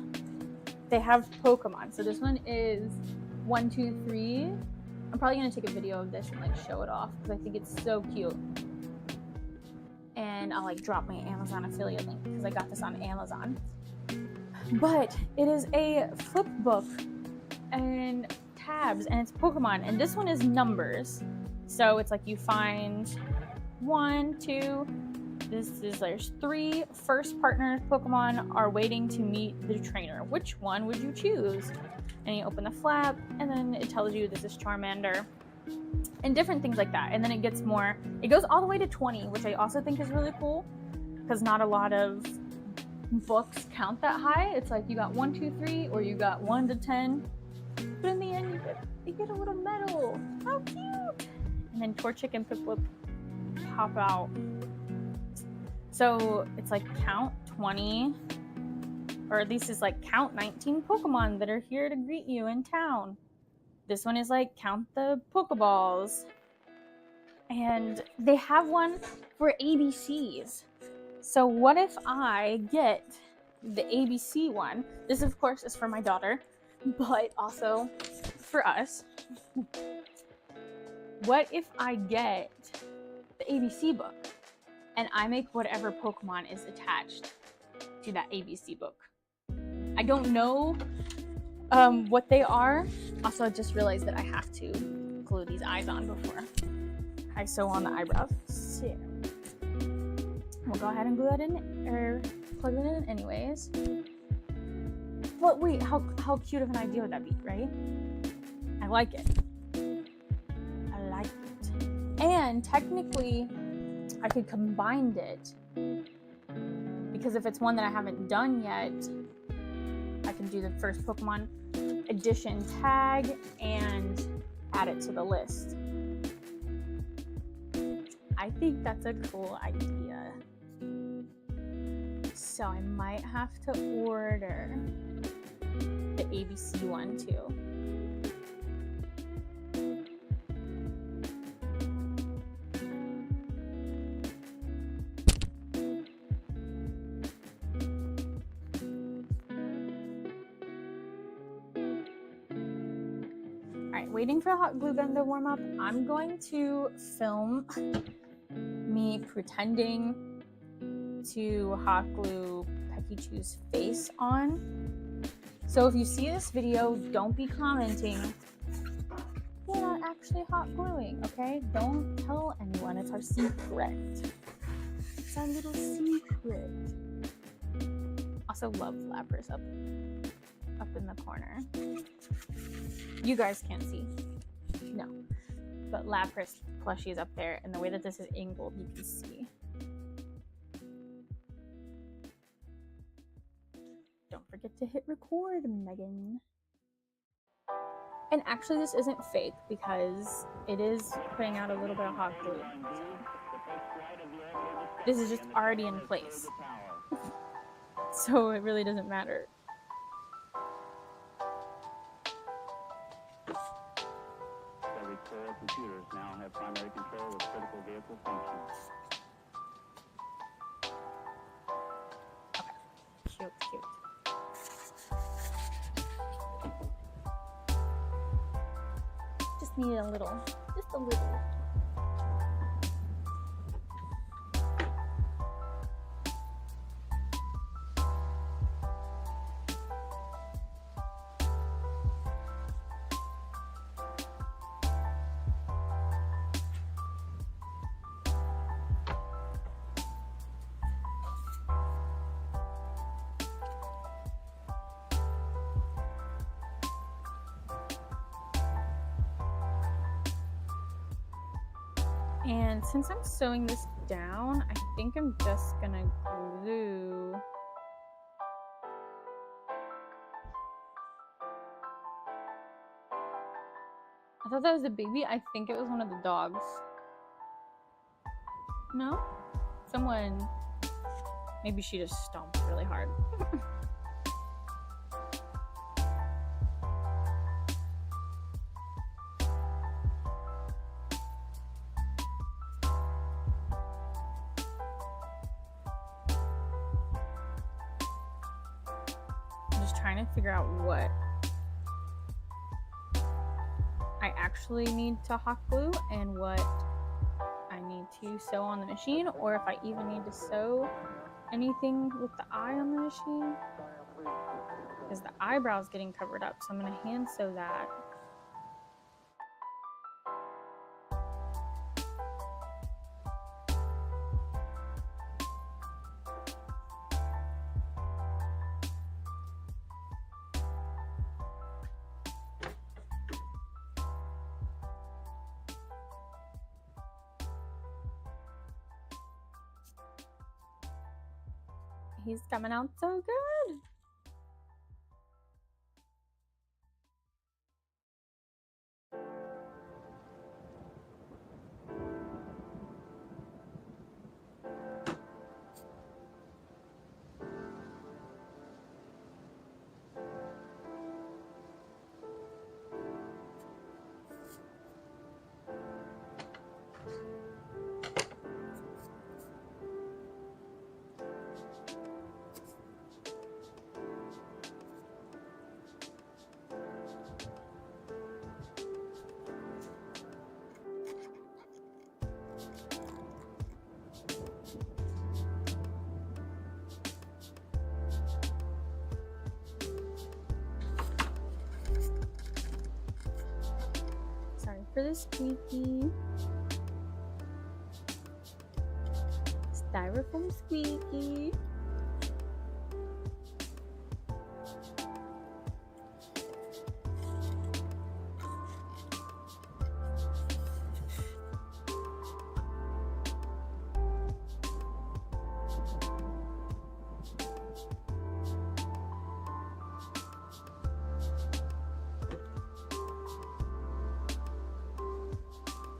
they have Pokemon. So this one is 1, 2, 3. I'm probably gonna take a video of this and like show it off because I think it's so cute. And I'll like drop my Amazon affiliate link because I got this on Amazon. But it is a flip book and tabs, and it's Pokemon, and this one is numbers. So it's like you find 1, 2, there's 3 first partner Pokemon are waiting to meet the trainer. Which one would you choose? And you open the flap, and then it tells you this is Charmander, and different things like that. And then it goes all the way to 20, which I also think is really cool, because not a lot of books count that high. It's like you got 1, 2, 3, or you got 1 to 10. But in the end, you get a little medal. How cute! And then Torchic and Piplup pop out. So it's like count 20, or at least it's like count 19 Pokemon that are here to greet you in town. This one is like count the Pokeballs. And they have one for ABCs. So what if I get the ABC one? This, of course, is for my daughter, but also for us. What if I get the ABC book and I make whatever Pokemon is attached to that ABC book? I don't know what they are. Also, I just realized that I have to glue these eyes on before I sew on the eyebrows. So we'll go ahead and glue that in, or plug it in anyways. But wait, how cute of an idea would that be, right? I like it. I like it. And technically, I could combine it, because if it's one that I haven't done yet, I can do the first Pokemon edition tag and add it to the list. I think that's a cool idea. So I might have to order the ABC one too. Alright, waiting for the hot glue gun to warm up. I'm going to film me pretending to hot glue Pikachu's face on. So if you see this video, don't be commenting, we're not actually hot gluing, okay? Don't tell anyone, it's our secret. It's our little secret. Also love Lapras up in the corner. You guys can't see, no. But Lapras plushie is up there, and the way that this is angled, you can see. Don't forget to hit record, Megan. And actually, this isn't fake because it is putting out a little bit of hot glue. This is just already in place. So it really doesn't matter. peripheral computers now have primary control of critical vehicle functions. Cute, cute. Just need a little, just a little. And since I'm sewing this down, I think I'm just gonna glue I thought that was a baby. I think it was one of the dogs. No? Someone, maybe she just stomped really hard. Trying to figure out what I actually need to hot glue and what I need to sew on the machine, or if I even need to sew anything with the eye on the machine, because the eyebrow is getting covered up, so I'm going to hand sew that. He's coming out so good. For the squeaky. Styrofoam squeaky.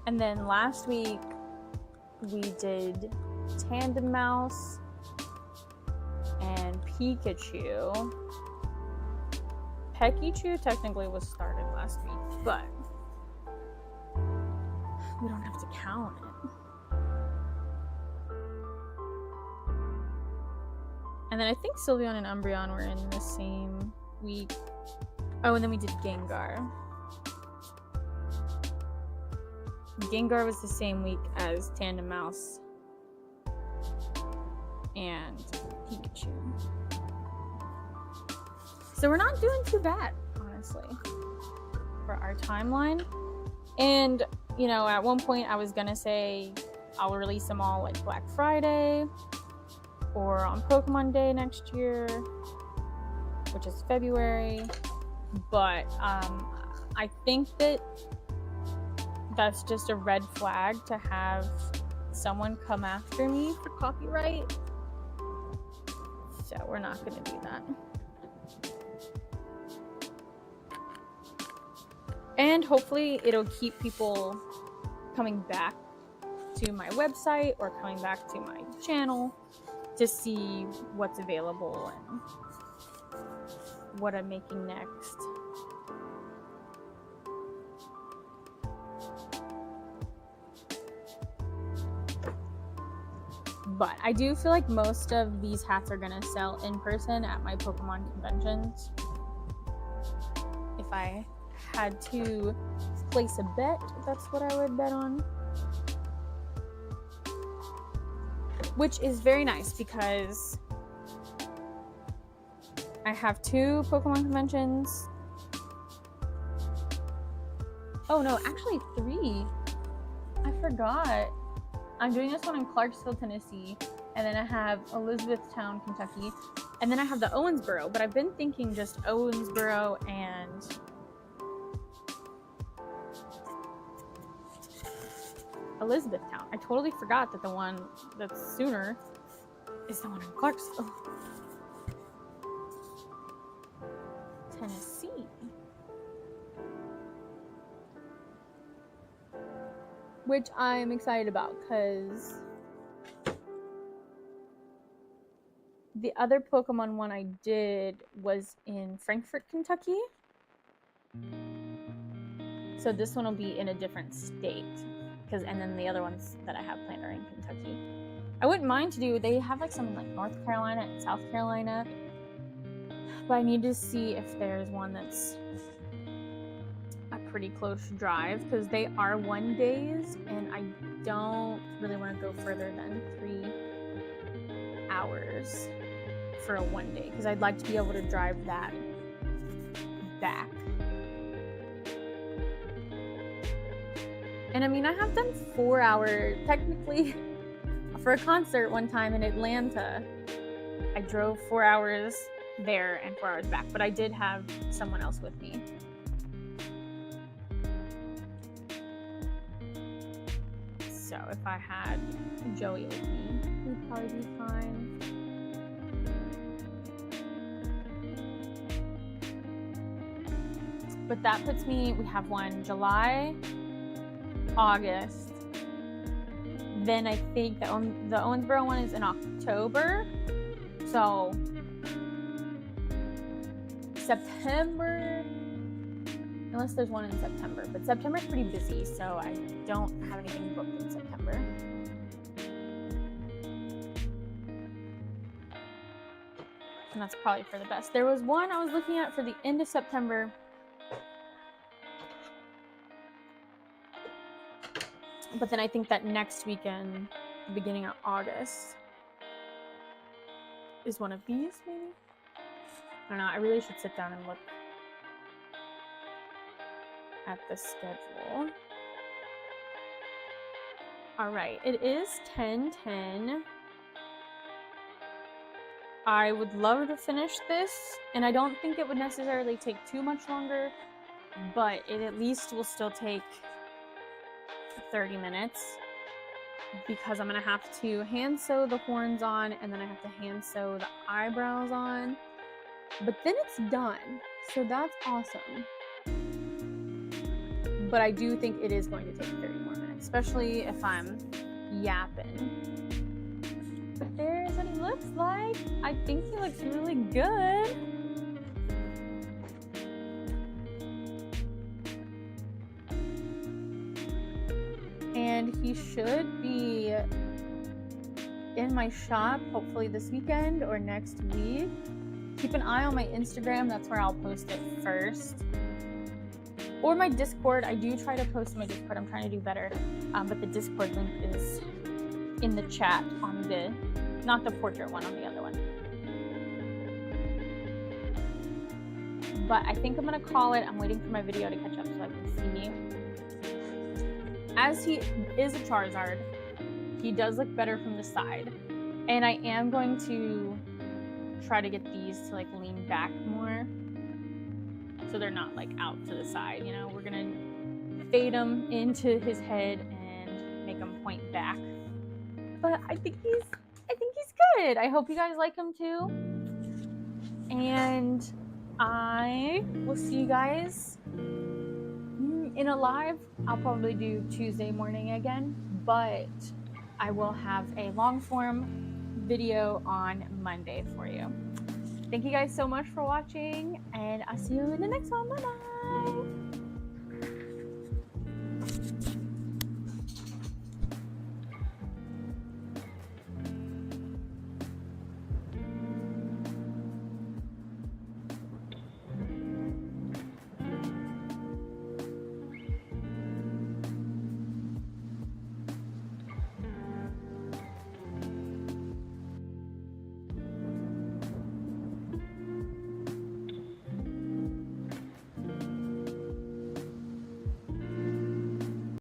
And then last week we did Tandem Mouse and Pikachu. Pikachu technically was started last week, but we don't have to count it. And then I think Sylveon and Umbreon were in the same week. Oh, and then we did Gengar. Gengar was the same week as Tandem Mouse and Pikachu. So we're not doing too bad, honestly, for our timeline. And, you know, at one point I was gonna say I'll release them all like Black Friday or on Pokemon Day next year, which is February. But I think that that's just a red flag to have someone come after me for copyright. So we're not going to do that. And hopefully it'll keep people coming back to my website or coming back to my channel to see what's available and what I'm making next. But I do feel like most of these hats are gonna sell in person at my Pokemon conventions. If I had to place a bet, that's what I would bet on. Which is very nice because I have 2 Pokemon conventions. Oh no, actually 3. I forgot. I'm doing this one in Clarksville, Tennessee, and then I have Elizabethtown, Kentucky, and then I have the Owensboro, but I've been thinking just Owensboro and Elizabethtown. I totally forgot that the one that's sooner is the one in Clarksville, Tennessee. Which I'm excited about because the other Pokemon one I did was in Frankfort, Kentucky. So this one will be in a different state. And then the other ones that I have planned are in Kentucky. I wouldn't mind to do, they have like some in like North Carolina and South Carolina. But I need to see if there's one that's a pretty close drive because they are 1 days and I don't really want to go further than 3 hours for a 1 day because I'd like to be able to drive that back. And I mean, I have done 4 hours technically for a concert one time in Atlanta. I drove 4 hours there and 4 hours back, but I did have someone else with me. So if I had Joey with me, we'd probably be fine. But that puts me, we have one July, August. Then I think the Owensboro one is in October. So September, unless there's one in September, but September's pretty busy, so I don't have anything booked in September. And that's probably for the best. There was one I was looking at for the end of September. But then I think that next weekend, beginning of August, is one of these, maybe? I don't know. I really should sit down and look at the schedule. All right, it is 10:10. I would love to finish this, and I don't think it would necessarily take too much longer, but it at least will still take 30 minutes because I'm gonna have to hand sew the horns on and then I have to hand sew the eyebrows on, but then it's done, so that's awesome. But I do think it is going to take 30 more minutes, especially if I'm yapping. But there's what he looks like. I think he looks really good. And he should be in my shop hopefully this weekend or next week. Keep an eye on my Instagram, that's where I'll post it first. Or my Discord. I do try to post my Discord, I'm trying to do better. But the Discord link is in the chat on the, not the portrait one, on the other one. But I think I'm gonna call it. I'm waiting for my video to catch up so I can see. As he is a Charizard, he does look better from the side. And I am going to try to get these to like lean back more so they're not like out to the side, you know. We're gonna fade them into his head and make him point back. But I think he's good. I hope you guys like him too. And I will see you guys in a live. I'll probably do Tuesday morning again, but I will have a long form video on Monday for you. Thank you guys so much for watching, and I'll see you in the next one. Bye bye.